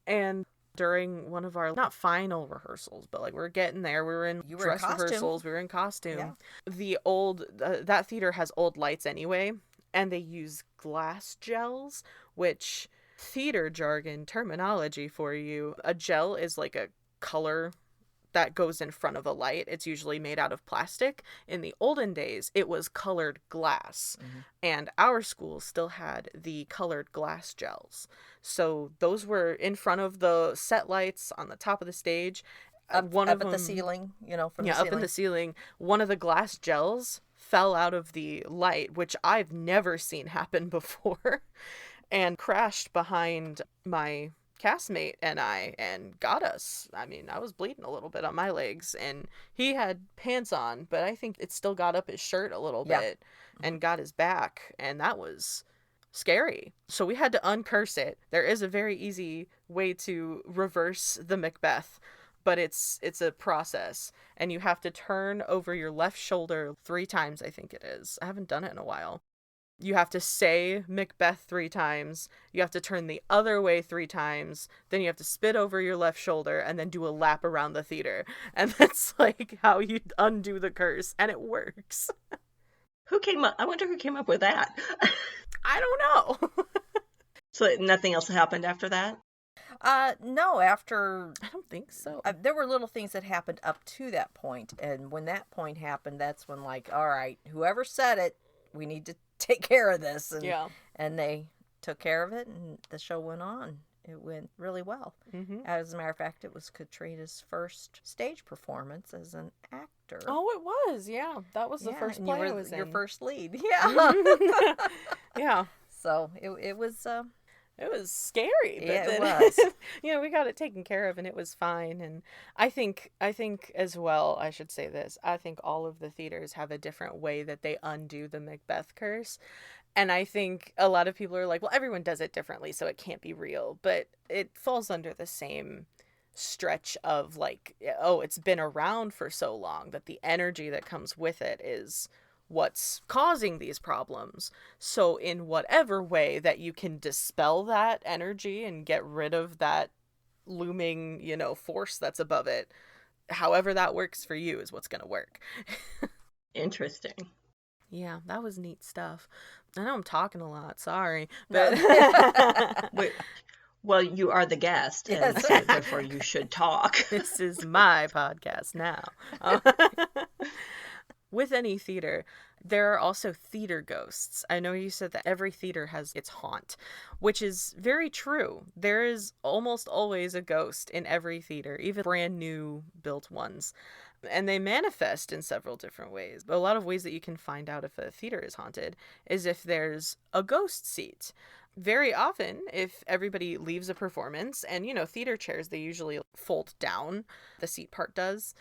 and during one of our, not final rehearsals, but like we're getting there, we were in You were in dress costume. rehearsals, we were in costume. Yeah. The old, that theater has old lights anyway, and they use glass gels, which, theater jargon terminology for you, a gel is like a color that goes in front of a light. It's usually made out of plastic. In the olden days, it was colored glass. Mm-hmm. And our school still had the colored glass gels. So those were in front of the set lights on the top of the stage. Up at the ceiling, from the ceiling. Up in the ceiling. One of the glass gels fell out of the light, which I've never seen happen before, and crashed behind my castmate and I, and got us. I mean, I was bleeding a little bit on my legs, and he had pants on, but I think it still got up his shirt a little bit and got his back, and that was scary. So we had to uncurse it. There is a very easy way to reverse the Macbeth, but it's a process, and you have to turn over your left shoulder 3 times, I think it is. I haven't done it in a while. You have to say Macbeth 3 times. You have to turn the other way 3 times. Then you have to spit over your left shoulder and then do a lap around the theater. And that's like how you undo the curse. And it works. I wonder who came up with that. I don't know. So nothing else happened after that? No, after... I don't think so. There were little things that happened up to that point. And when that point happened, that's when, like, all right, whoever said it, we need to take care of this. And they took care of it, and the show went on. It went really well. Mm-hmm. As a matter of fact, it was Katrina's first stage performance as an actor. Oh, it was. Yeah. That was the first play I was in. Your first lead. Yeah. Yeah. So it was... It was scary, but yeah, then, it was. We got it taken care of, and it was fine. And I think as well, I should say this, I think all of the theaters have a different way that they undo the Macbeth curse. And I think a lot of people are like, well, everyone does it differently, so it can't be real. But it falls under the same stretch of like, oh, it's been around for so long that the energy that comes with it is what's causing these problems. So in whatever way that you can dispel that energy and get rid of that looming, force that's above it, however that works for you is what's going to work. Interesting. Yeah, that was neat stuff. I know I'm talking a lot, sorry. But well, you are the guest, and so therefore you should talk. This is my podcast now. With any theater, there are also theater ghosts. I know you said that every theater has its haunt, which is very true. There is almost always a ghost in every theater, even brand new built ones. And they manifest in several different ways. But a lot of ways that you can find out if a theater is haunted is if there's a ghost seat. Very often, if everybody leaves a performance, and, theater chairs, they usually fold down, the seat part does.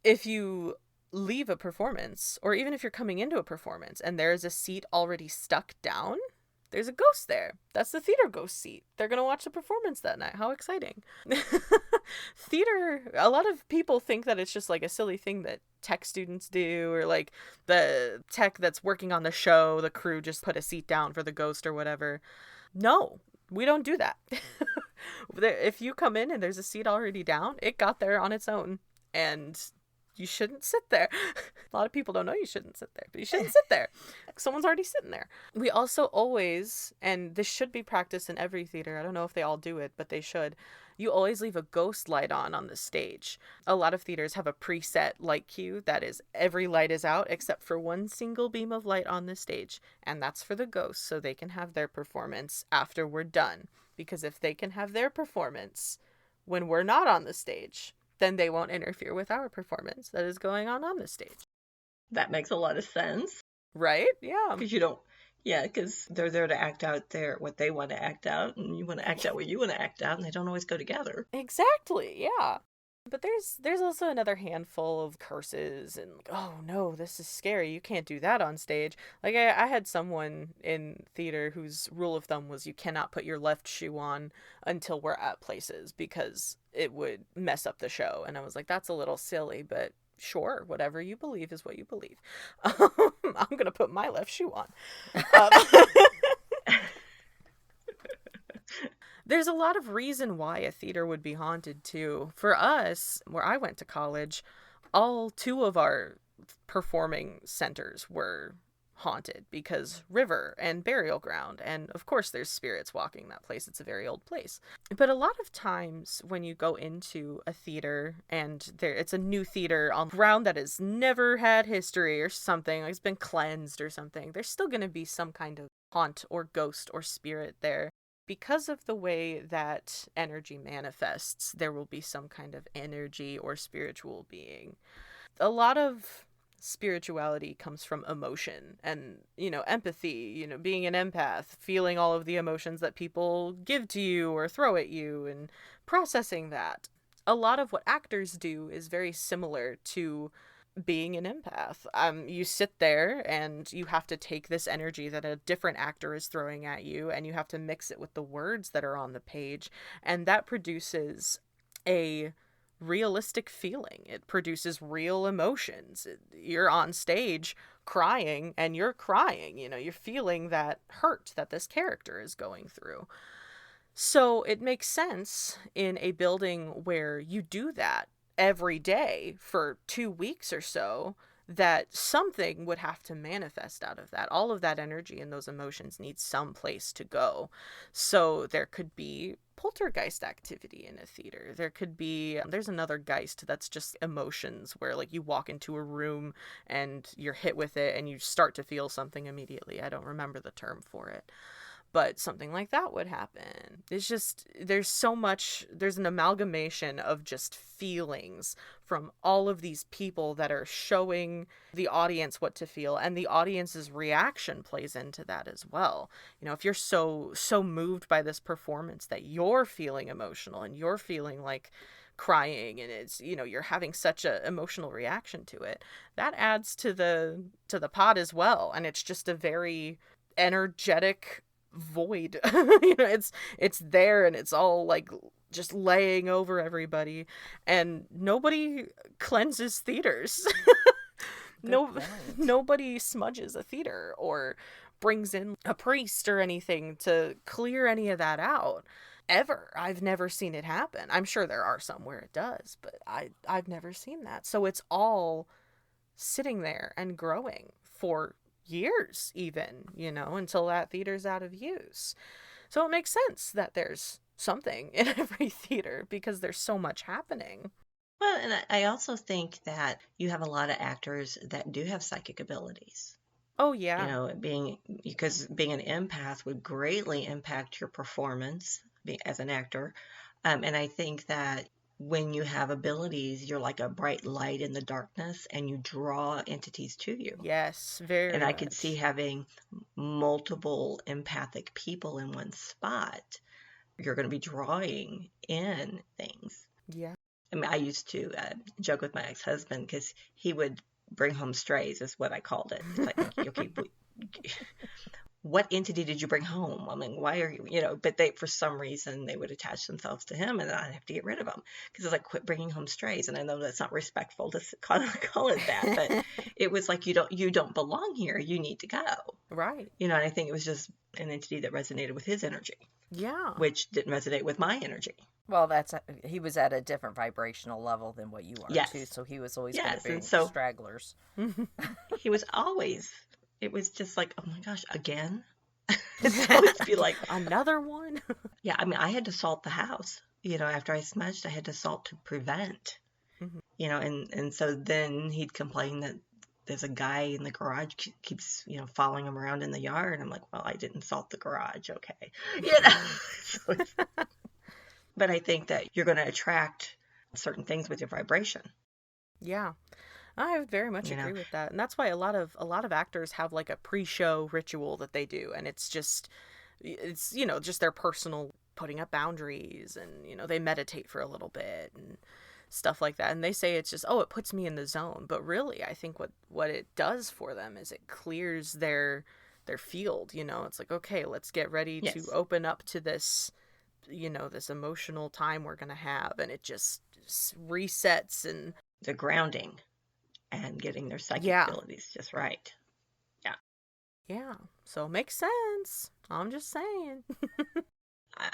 If you leave a performance, or even if you're coming into a performance and there's a seat already stuck down, there's a ghost there. That's the theater ghost seat. They're going to watch the performance that night. How exciting. Theater, a lot of people think that it's just like a silly thing that tech students do, or like the tech that's working on the show, the crew just put a seat down for the ghost or whatever. No, we don't do that. If you come in and there's a seat already down, it got there on its own, and you shouldn't sit there. A lot of people don't know you shouldn't sit there, but you shouldn't sit there. Someone's already sitting there. We also always, and this should be practiced in every theater, I don't know if they all do it, but they should, you always leave a ghost light on the stage. A lot of theaters have a preset light cue that is every light is out except for one single beam of light on the stage, and that's for the ghosts so they can have their performance after we're done. Because if they can have their performance when we're not on the stage, then they won't interfere with our performance that is going on the stage. That makes a lot of sense. Right? Yeah. Because they're there to act out what they want to act out, and you want to act out what you want to act out, and they don't always go together. Exactly, yeah. But there's also another handful of curses and like, oh no, this is scary. You can't do that on stage. Like I had someone in theater whose rule of thumb was you cannot put your left shoe on until we're at places because it would mess up the show. And I was like, that's a little silly, but sure, whatever you believe is what you believe. I'm gonna put my left shoe on. Um, There's a lot of reason why a theater would be haunted too. For us, where I went to college, all two of our performing centers were haunted because river and burial ground, and of course there's spirits walking that place. It's a very old place. But a lot of times when you go into a theater and it's a new theater on ground that has never had history or something, like it's been cleansed or something, there's still going to be some kind of haunt or ghost or spirit there. Because of the way that energy manifests, there will be some kind of energy or spiritual being. A lot of spirituality comes from emotion and, empathy, being an empath, feeling all of the emotions that people give to you or throw at you and processing that. A lot of what actors do is very similar to being an empath. You sit there and you have to take this energy that a different actor is throwing at you and you have to mix it with the words that are on the page, and that produces a realistic feeling. It produces real emotions. You're on stage crying and you're crying, you're feeling that hurt that this character is going through. So it makes sense in a building where you do that every day for 2 weeks or so that something would have to manifest out of that. All of that energy and those emotions need some place to go. So there could be poltergeist activity in a theater. There's another geist that's just emotions where like you walk into a room and you're hit with it and you start to feel something immediately. I don't remember the term for it. But something like that would happen. It's just, there's an amalgamation of just feelings from all of these people that are showing the audience what to feel, and the audience's reaction plays into that as well. If you're so moved by this performance that you're feeling emotional and you're feeling like crying and it's, you're having such a emotional reaction to it, that adds to the pot as well. And it's just a very energetic void. It's there and it's all like just laying over everybody, and nobody cleanses theaters. Nobody smudges a theater or brings in a priest or anything to clear any of that out ever. I've never seen it happen. I'm sure there are some where it does, but I've never seen that. So it's all sitting there and growing for years even, until that theater's out of use. So it makes sense that there's something in every theater because there's so much happening. Well, and I also think that you have a lot of actors that do have psychic abilities. Oh, yeah. Because being an empath would greatly impact your performance as an actor. And I think that when you have abilities, you're like a bright light in the darkness and you draw entities to you. Yes, very And I much. could see having multiple empathic people in one spot. You're going to be drawing in things. Yeah. I mean, I used to joke with my ex-husband because he would bring home strays, is what I called it. It's like, okay, what entity did you bring home? I mean, why are you, but for some reason, they would attach themselves to him and then I'd have to get rid of them because it's like, quit bringing home strays. And I know that's not respectful to call it that, but it was like, you don't belong here. You need to go. Right. And I think it was just an entity that resonated with his energy. Yeah. Which didn't resonate with my energy. Well, he was at a different vibrational level than what you are too, so he was always going to bring stragglers. He was always. It was just like, oh my gosh, again? It'd always be like, another one? Yeah, I mean, I had to salt the house. After I smudged, I had to salt to prevent. Mm-hmm. And so then he'd complain that there's a guy in the garage keeps, following him around in the yard. I'm like, well, I didn't salt the garage, okay. But I think that you're going to attract certain things with your vibration. Yeah. I very much agree with that. And that's why a lot of actors have like a pre-show ritual that they do, and it's just their personal putting up boundaries, and they meditate for a little bit and stuff like that. And they say it's just, oh, it puts me in the zone. But really, I think what it does for them is it clears their field, you know. It's like, okay, let's get ready to Yes. open up to this, you know, this emotional time we're going to have. And it just resets and The grounding and getting their psychic yeah. abilities just right. Yeah. Yeah. So it makes sense. I'm just saying.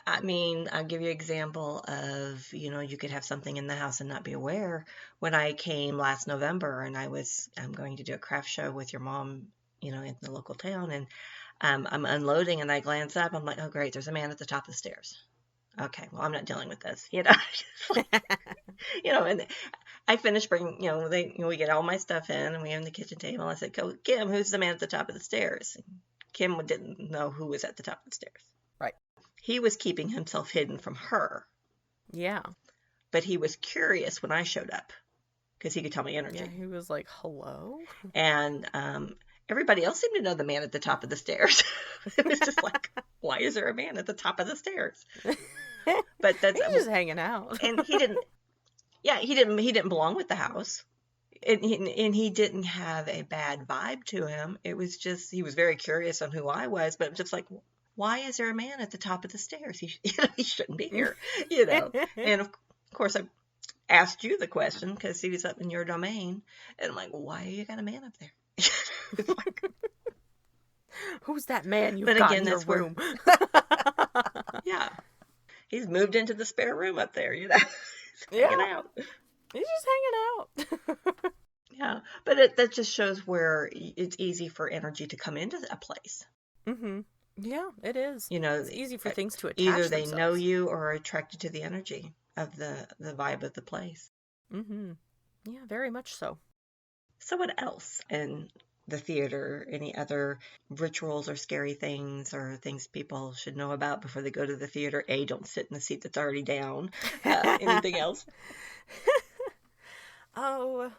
I mean, I'll give you an example of, you know, you could have something in the house and not be aware. When I came last November and I'm going to do a craft show with your mom, you know, in the local town, and I'm unloading and I glance up, I'm like, oh, great, there's a man at the top of the stairs. Okay, well, I'm not dealing with this, you know. You know, and I finished bringing, you know, we get all my stuff in and we have the kitchen table. I said, go, Kim, who's the man at the top of the stairs? And Kim didn't know who was at the top of the stairs. Right. He was keeping himself hidden from her. Yeah. But he was curious when I showed up because he could tell my energy. Yeah, he was like, hello? And everybody else seemed to know the man at the top of the stairs. It was just like, why is there a man at the top of the stairs? But that's He's just hanging out. And he didn't belong with the house. And he didn't have a bad vibe to him. It was just, he was very curious on who I was, but just like, why is there a man at the top of the stairs? He shouldn't be here, you know. And of course, I asked you the question because he was up in your domain. And I'm like, well, why you got a man up there? It's like, who's that man you've but got again, in your that's where- room? yeah. He's moved into the spare room up there, you know. He's Yeah. hanging out. He's just hanging out. Yeah. But that just shows where it's easy for energy to come into a place. Mm-hmm. Yeah, it is. You know, it's easy for things to attach either they themselves. know you or are attracted to the energy of the vibe of the place. Mm-hmm. Yeah, very much so. So what else in the theater? Any other rituals or scary things or things people should know about before they go to the theater? A, don't sit in the seat that's already down. Anything else? Oh,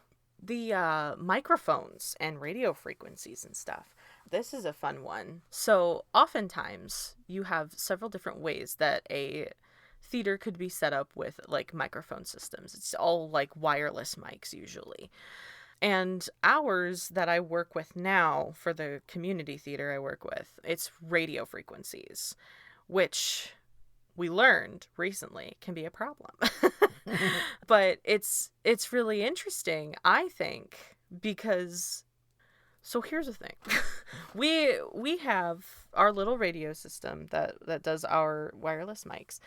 the microphones and radio frequencies and stuff. This is a fun one. So oftentimes you have several different ways that a theater could be set up with like microphone systems. It's all like wireless mics usually. And ours that I work with now for the community theater I work with, it's radio frequencies, which we learned recently can be a problem. But it's really interesting, I think, because so here's the thing. We have our little radio system that does our wireless mics,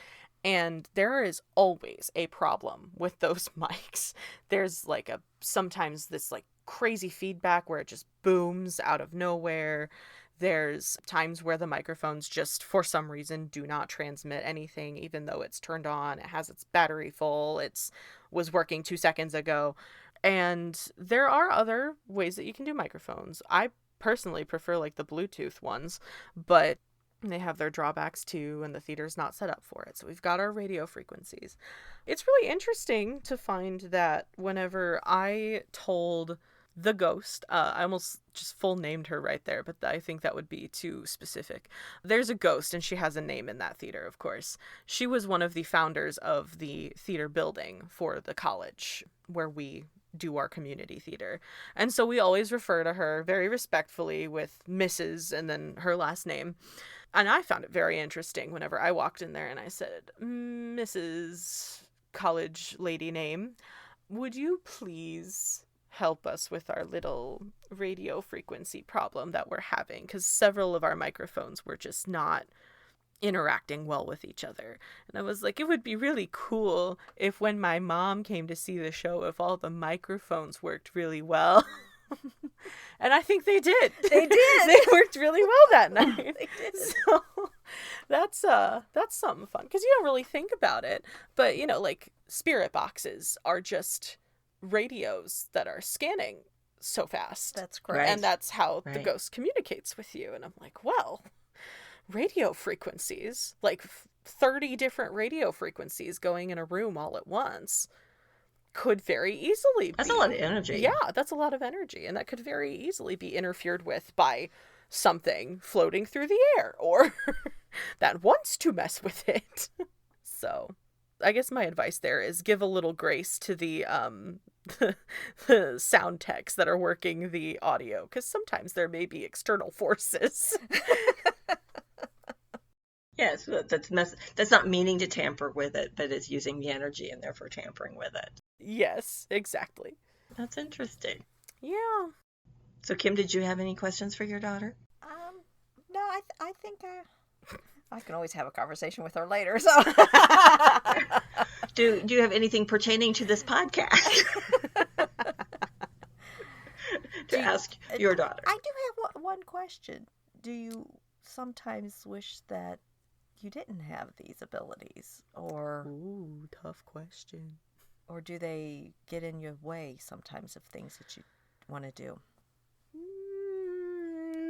and there is always a problem with those mics. There's like sometimes this like crazy feedback where it just booms out of nowhere. There's times where the microphones just for some reason do not transmit anything, even though it's turned on. It has its battery full. Was working 2 seconds ago. And there are other ways that you can do microphones. I personally prefer like the Bluetooth ones, but they have their drawbacks too, and the theater's not set up for it. So we've got our radio frequencies. It's really interesting to find that whenever I told the ghost, I almost just full named her right there, but I think that would be too specific. There's a ghost, and she has a name in that theater, of course. She was one of the founders of the theater building for the college where we do our community theater. And so we always refer to her very respectfully with Mrs. and then her last name. And I found it very interesting whenever I walked in there and I said, Mrs. College lady name, would you please help us with our little radio frequency problem that we're having? Because several of our microphones were just not interacting well with each other. And I was like, it would be really cool if when my mom came to see the show, if all the microphones worked really well. And I think they did. They did. They worked really well that night. They did. So that's something fun because you don't really think about it. But you know, like spirit boxes are just radios that are scanning so fast. That's correct. And that's how the Right. ghost communicates with you. And I'm like, well, radio frequencies, like 30 different radio frequencies going in a room all at once, could very easily That's be a lot of energy. Yeah, that's a lot of energy, and that could very easily be interfered with by something floating through the air or that wants to mess with it. So I guess my advice there is give a little grace to the the sound techs that are working the audio, because sometimes there may be external forces. Yes, that's not meaning to tamper with it, but it's using the energy and therefore tampering with it. Yes, exactly. That's interesting. Yeah. So, Kim, did you have any questions for your daughter? No, I think I can always have a conversation with her later. So, Do you have anything pertaining to this podcast to ask your daughter? I do have one question. Do you sometimes wish that you didn't have these abilities, or Ooh, tough question. or do they get in your way sometimes of things that you want to do?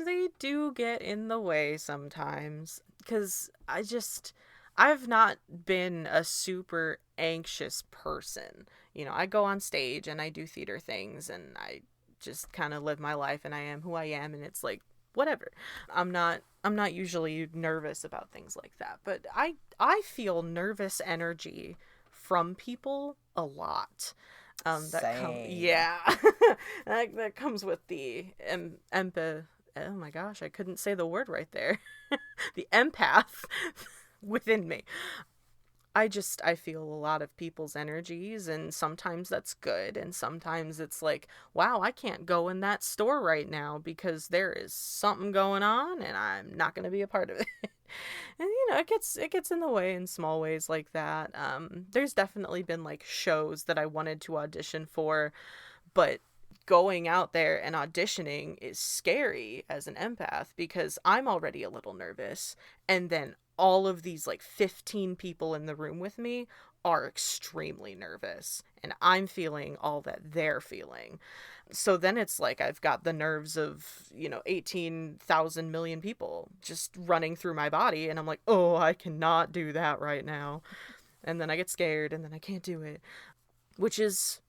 They do get in the way sometimes, because I've not been a super anxious person. I go on stage and I do theater things and I just kind of live my life and I am who I am, and it's like whatever. I'm not usually nervous about things like that, but I feel nervous energy from people a lot. Yeah. that comes with the oh my gosh, I couldn't say the word right there. The empath within me. I feel a lot of people's energies, and sometimes that's good, and sometimes it's like, wow, I can't go in that store right now because there is something going on and I'm not going to be a part of it. And it gets in the way in small ways like that. There's definitely been like shows that I wanted to audition for, but going out there and auditioning is scary as an empath because I'm already a little nervous, and then all of these like 15 people in the room with me are extremely nervous, and I'm feeling all that they're feeling. So then it's like I've got the nerves of 18,000 million people just running through my body, and I'm like, oh, I cannot do that right now. And then I get scared and then I can't do it, which is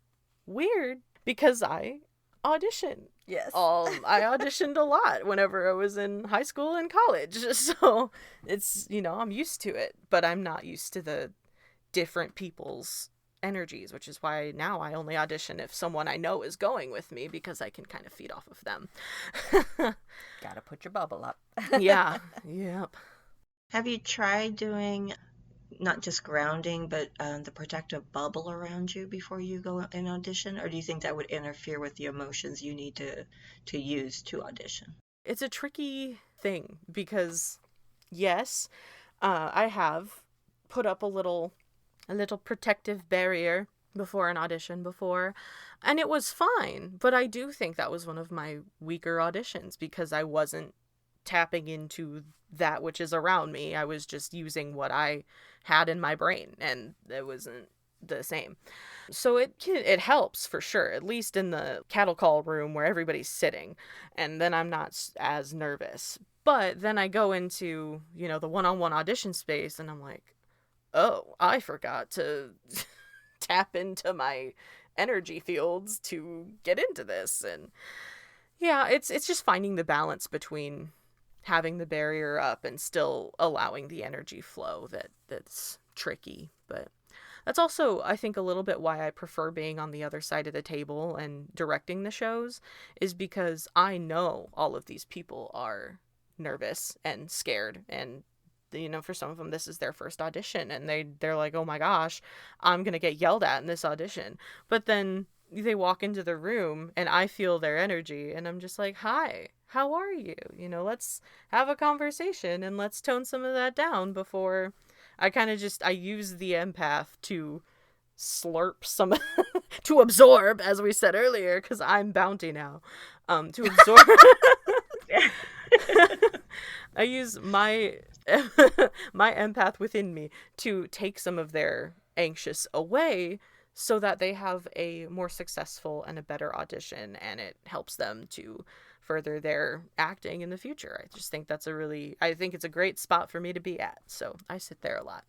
weird because I audition. Yes. I auditioned a lot whenever I was in high school and college. So it's, I'm used to it, but I'm not used to the different people's energies, which is why now I only audition if someone I know is going with me, because I can kind of feed off of them. Gotta put your bubble up. Yeah. Yep. Have you tried doing not just grounding, but the protective bubble around you before you go and audition? Or do you think that would interfere with the emotions you need to use to audition? It's a tricky thing because, yes, I have put up a little protective barrier before an audition before, and it was fine. But I do think that was one of my weaker auditions because I wasn't tapping into that which is around me. I was just using what I had in my brain, and it wasn't the same. So it helps for sure, at least in the cattle call room where everybody's sitting, and then I'm not as nervous. But then I go into, the one-on-one audition space, and I'm like, oh, I forgot to tap into my energy fields to get into this. And yeah, it's just finding the balance between having the barrier up and still allowing the energy flow that's tricky. But that's also, I think, a little bit why I prefer being on the other side of the table and directing the shows, is because I know all of these people are nervous and scared, and for some of them this is their first audition, and they're like, oh my gosh, I'm gonna get yelled at in this audition. But then they walk into the room and I feel their energy, and I'm just like, hi, how are you? Let's have a conversation and let's tone some of that down before I use the empath to slurp some to absorb, as we said earlier, because I'm bounty now, to absorb. I use my empath within me to take some of their anxious away so that they have a more successful and a better audition, and it helps them to further their acting in the future. I just think I think it's a great spot for me to be at. So I sit there a lot.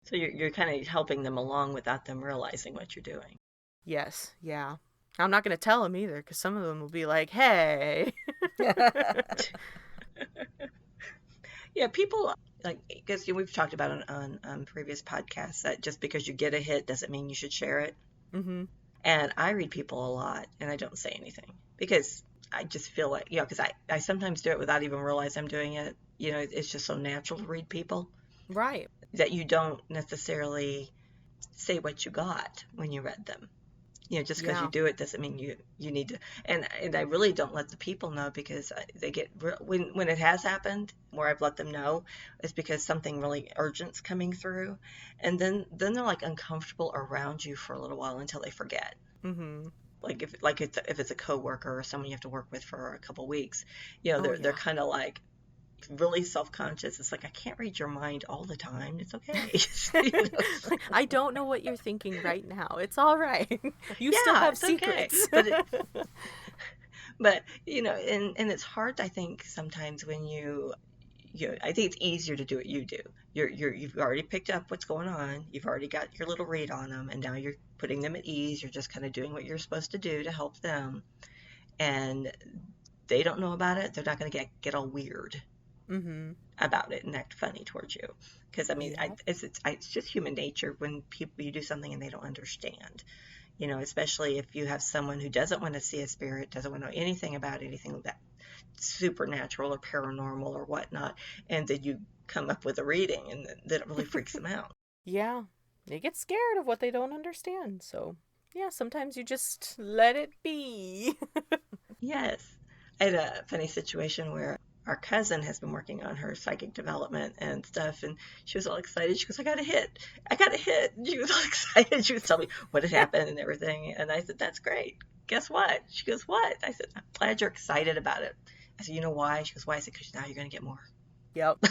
So you're kind of helping them along without them realizing what you're doing. Yes. Yeah. I'm not going to tell them either, because some of them will be like, hey. Yeah, people, like, because we've talked about it on previous podcasts that just because you get a hit doesn't mean you should share it. Mm-hmm. And I read people a lot, and I don't say anything because I just feel like, because I sometimes do it without even realize I'm doing it. It's just so natural to read people Right. that you don't necessarily say what you got when you read them. Just because you Yeah. do it doesn't mean you need to. And I really don't let the people know because they get when it has happened where I've let them know, it's because something really urgent's coming through, and then they're like uncomfortable around you for a little while until they forget. Mm-hmm. If it's a coworker or someone you have to work with for a couple weeks, Oh, they're yeah. kind of like really self-conscious. It's like, I can't read your mind all the time. It's okay. I don't know what you're thinking right now. It's all right. You still Yeah, have it's okay. secrets. But and it's hard, I think, sometimes when I think it's easier to do what you do. You've already picked up what's going on. You've already got your little read on them, and now you're putting them at ease. You're just kind of doing what you're supposed to do to help them, and they don't know about it. They're not going to get all weird Mm-hmm. about it and act funny towards you. Because I mean, Yeah. it's just human nature when you do something and they don't understand. Especially if you have someone who doesn't want to see a spirit, doesn't want to know anything about anything that supernatural or paranormal or whatnot, and then you come up with a reading, and then it really freaks them out. Yeah. They get scared of what they don't understand. So, yeah, sometimes you just let it be. Yes. I had a funny situation where our cousin has been working on her psychic development and stuff, and she was all excited. She goes, I got a hit. I got a hit. And she was all excited. She was telling me what had happened and everything. And I said, that's great. Guess what? She goes, what? I said, I'm glad you're excited about it. I said, you know why? She goes, why? I said, because now you're going to get more. Yep.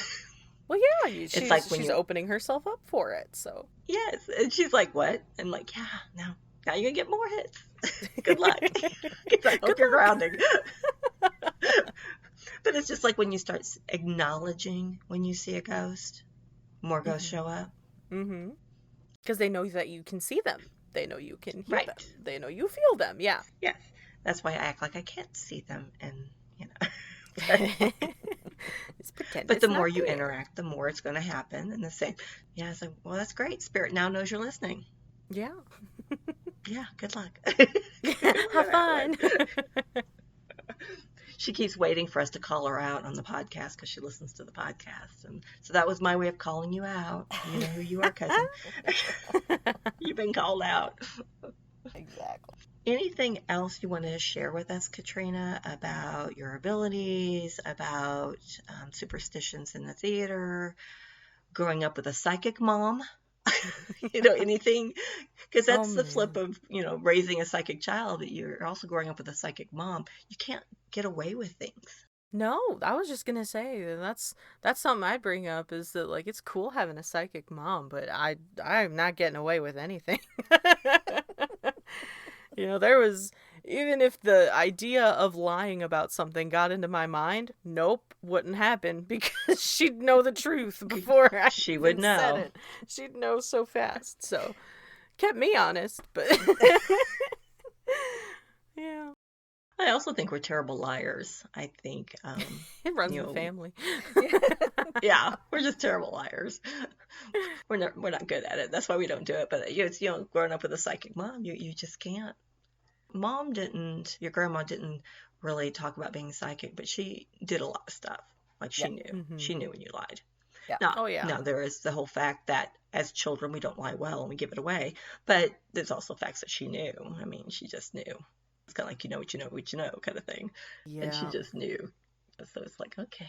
Well, yeah, It's like when she's opening herself up for it. So, yes. And she's like, what? I'm like, yeah, now you're going to get more hits. Good luck. Because I hope good you're luck. grounding. But it's just like when you start acknowledging when you see a ghost, more ghosts Mm-hmm. show up. Mm-hmm. Because they know that you can see them. They know you can hear them. Right. They know you feel them. Yeah. Yes. That's why I act like I can't see them, and you know. Just pretend But the it's more not you there. interact, the more it's going to happen. And the same. Yeah, it's like, well, that's great. Spirit now knows you're listening. Yeah. Yeah, good luck. Have fun. She keeps waiting for us to call her out on the podcast because she listens to the podcast. And so that was my way of calling you out. You know who you are, cousin. You've been called out. Exactly. Anything else you want to share with us, Katrina, about your abilities, about superstitions in the theater, growing up with a psychic mom? Anything? Because Oh, that's the flip man. of, raising a psychic child. You're also growing up with a psychic mom. You can't get away with things. No, I was just gonna say that's something I'd bring up is that like it's cool having a psychic mom, but I'm not getting away with anything. There was even if the idea of lying about something got into my mind, nope, wouldn't happen because she'd know the truth before I She would even said know. it. She'd know so fast. So kept me honest, but yeah, I also think we're terrible liars. I think, it runs you in the know, family. yeah, we're just terrible liars. We're not good at it. That's why we don't do it. But it's growing up with a psychic mom, you just can't. Your grandma didn't really talk about being psychic, but she did a lot of stuff. Like Yeah. Hmm. she knew when you lied. Yeah. Now, Oh yeah, now there is the whole fact that as children we don't lie well and we give it away, but there's also facts that she knew. I mean, she just knew. It's kind of like what you know kind of thing, and she yeah. just knew. So it's like, okay.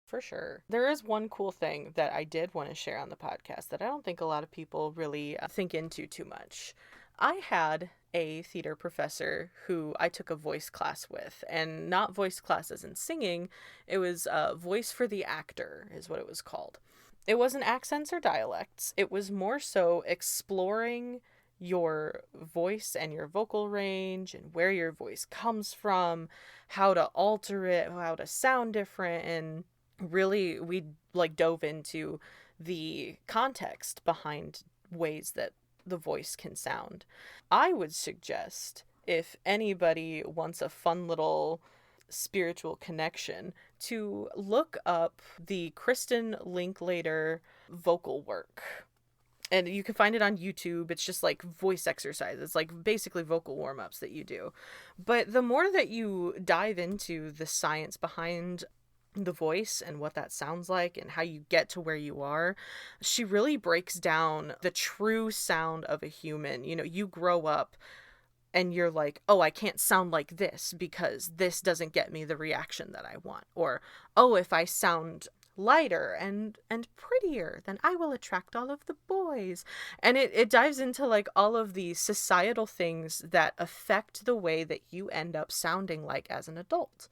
For sure. There is one cool thing that I did want to share on the podcast that I don't think a lot of people really think into too much. I had a theater professor who I took a voice class with, and not voice classes in singing, it was voice for the actor, is what it was called. It wasn't accents or dialects, it was more so exploring your voice and your vocal range and where your voice comes from, how to alter it, how to sound different, and really we like dove into the context behind ways that the voice can sound. I would suggest if anybody wants a fun little spiritual connection to look up the Kristen Linklater vocal work. And you can find it on YouTube. It's just like voice exercises. It's like basically vocal warm-ups that you do. But the more that you dive into the science behind the voice and what that sounds like and how you get to where you are, she really breaks down the true sound of a human. You know, you grow up and you're like, oh, I can't sound like this because this doesn't get me the reaction that I want. Or, oh, if I sound lighter and prettier, then I will attract all of the boys. And it dives into like all of these societal things that affect the way that you end up sounding like as an adult.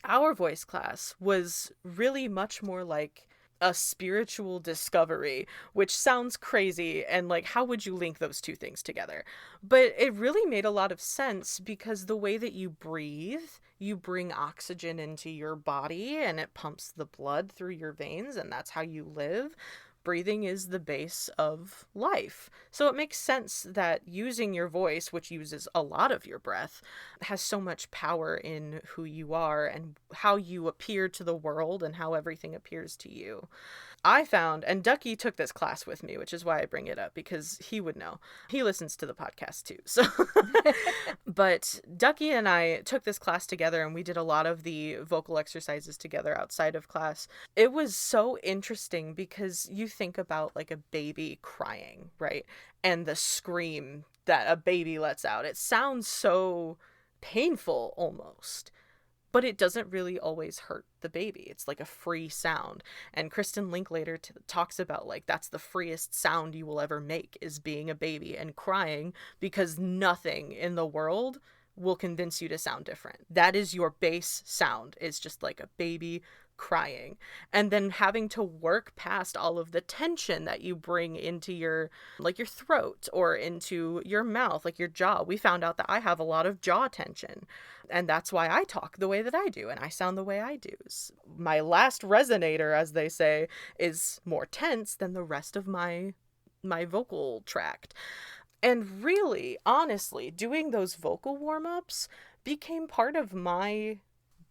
Our voice class was really much more like a spiritual discovery, which sounds crazy, and like, how would you link those two things together? But it really made a lot of sense because the way that you breathe, you bring oxygen into your body and it pumps the blood through your veins, and that's how you live. Breathing is the base of life. So it makes sense that using your voice, which uses a lot of your breath, has so much power in who you are and how you appear to the world and how everything appears to you. I found, and Ducky took this class with me, which is why I bring it up, because he would know. He listens to the podcast too. So, but Ducky and I took this class together and we did a lot of the vocal exercises together outside of class. It was so interesting because you think about like a baby crying, right? And the scream that a baby lets out. It sounds so painful almost. But it doesn't really always hurt the baby. It's like a free sound. And Kristen Linklater talks about like that's the freest sound you will ever make is being a baby and crying, because nothing in the world will convince you to sound different. That is your base sound, is just like a baby crying. And then having to work past all of the tension that you bring into your like your throat or into your mouth, like your jaw. We found out that I have a lot of jaw tension, and that's why I talk the way that I do and I sound the way I do. My last resonator, as they say, is more tense than the rest of my vocal tract. And really, honestly, doing those vocal warm-ups became part of my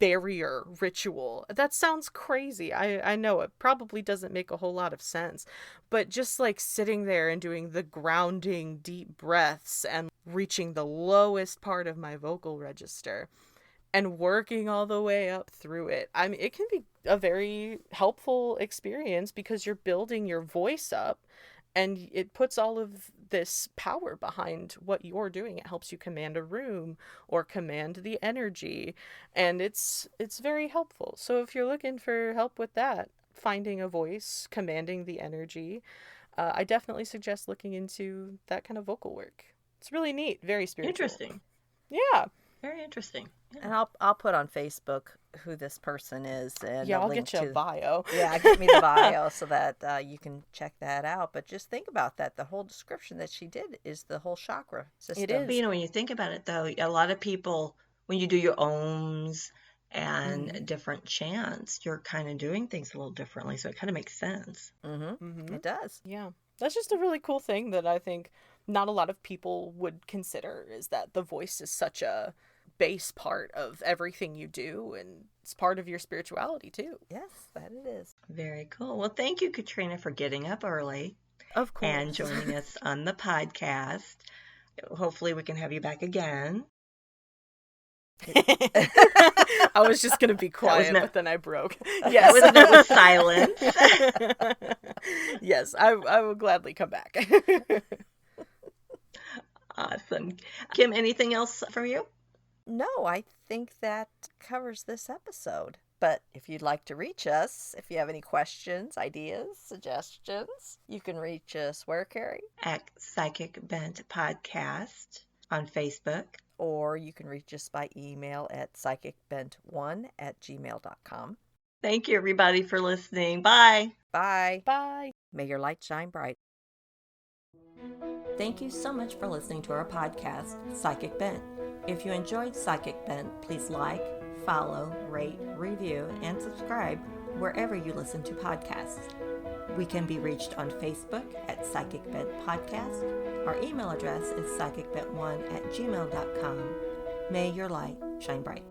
barrier ritual. That sounds crazy. I know it probably doesn't make a whole lot of sense, but just like sitting there and doing the grounding deep breaths and reaching the lowest part of my vocal register and working all the way up through it. I mean, it can be a very helpful experience because you're building your voice up and it puts all of this power behind what you're doing. It helps you command a room or command the energy. And it's very helpful. So if you're looking for help with that, finding a voice, commanding the energy, I definitely suggest looking into that kind of vocal work. It's really neat. Very spiritual. Interesting. Yeah. Very interesting. Yeah. And I'll put on Facebook who this person is, and Yeah, a I'll link get you a bio. Yeah, get me the bio so that you can check that out. But just think about that. The whole description that she did is the whole chakra system. It is. But, when you think about it, though, a lot of people, when you do your ohms and different chants, you're kind of doing things a little differently. So it kind of makes sense. It does. Yeah. That's just a really cool thing that I think not a lot of people would consider, is that the voice is such a base part of everything you do, and it's part of your spirituality too. Yes, that it is. Very cool. Well, thank you, Katrina, for getting up early. Of course. And joining us on the podcast. Hopefully we can have you back again. I was just going to be quiet, but then I broke. Yes. That was meant with silence. Yes, I will gladly come back. Awesome. Kim, anything else from you? No, I think that covers this episode. But if you'd like to reach us, if you have any questions, ideas, suggestions, you can reach us where, Carrie? At Psychic Bent Podcast on Facebook. Or you can reach us by email at psychicbent1@gmail.com. Thank you, everybody, for listening. Bye. Bye. Bye. May your light shine bright. Thank you so much for listening to our podcast, Psychic Bent. If you enjoyed Psychic Bent, please like, follow, rate, review, and subscribe wherever you listen to podcasts. We can be reached on Facebook at Psychic Bent Podcast. Our email address is psychicbent1@gmail.com. May your light shine bright.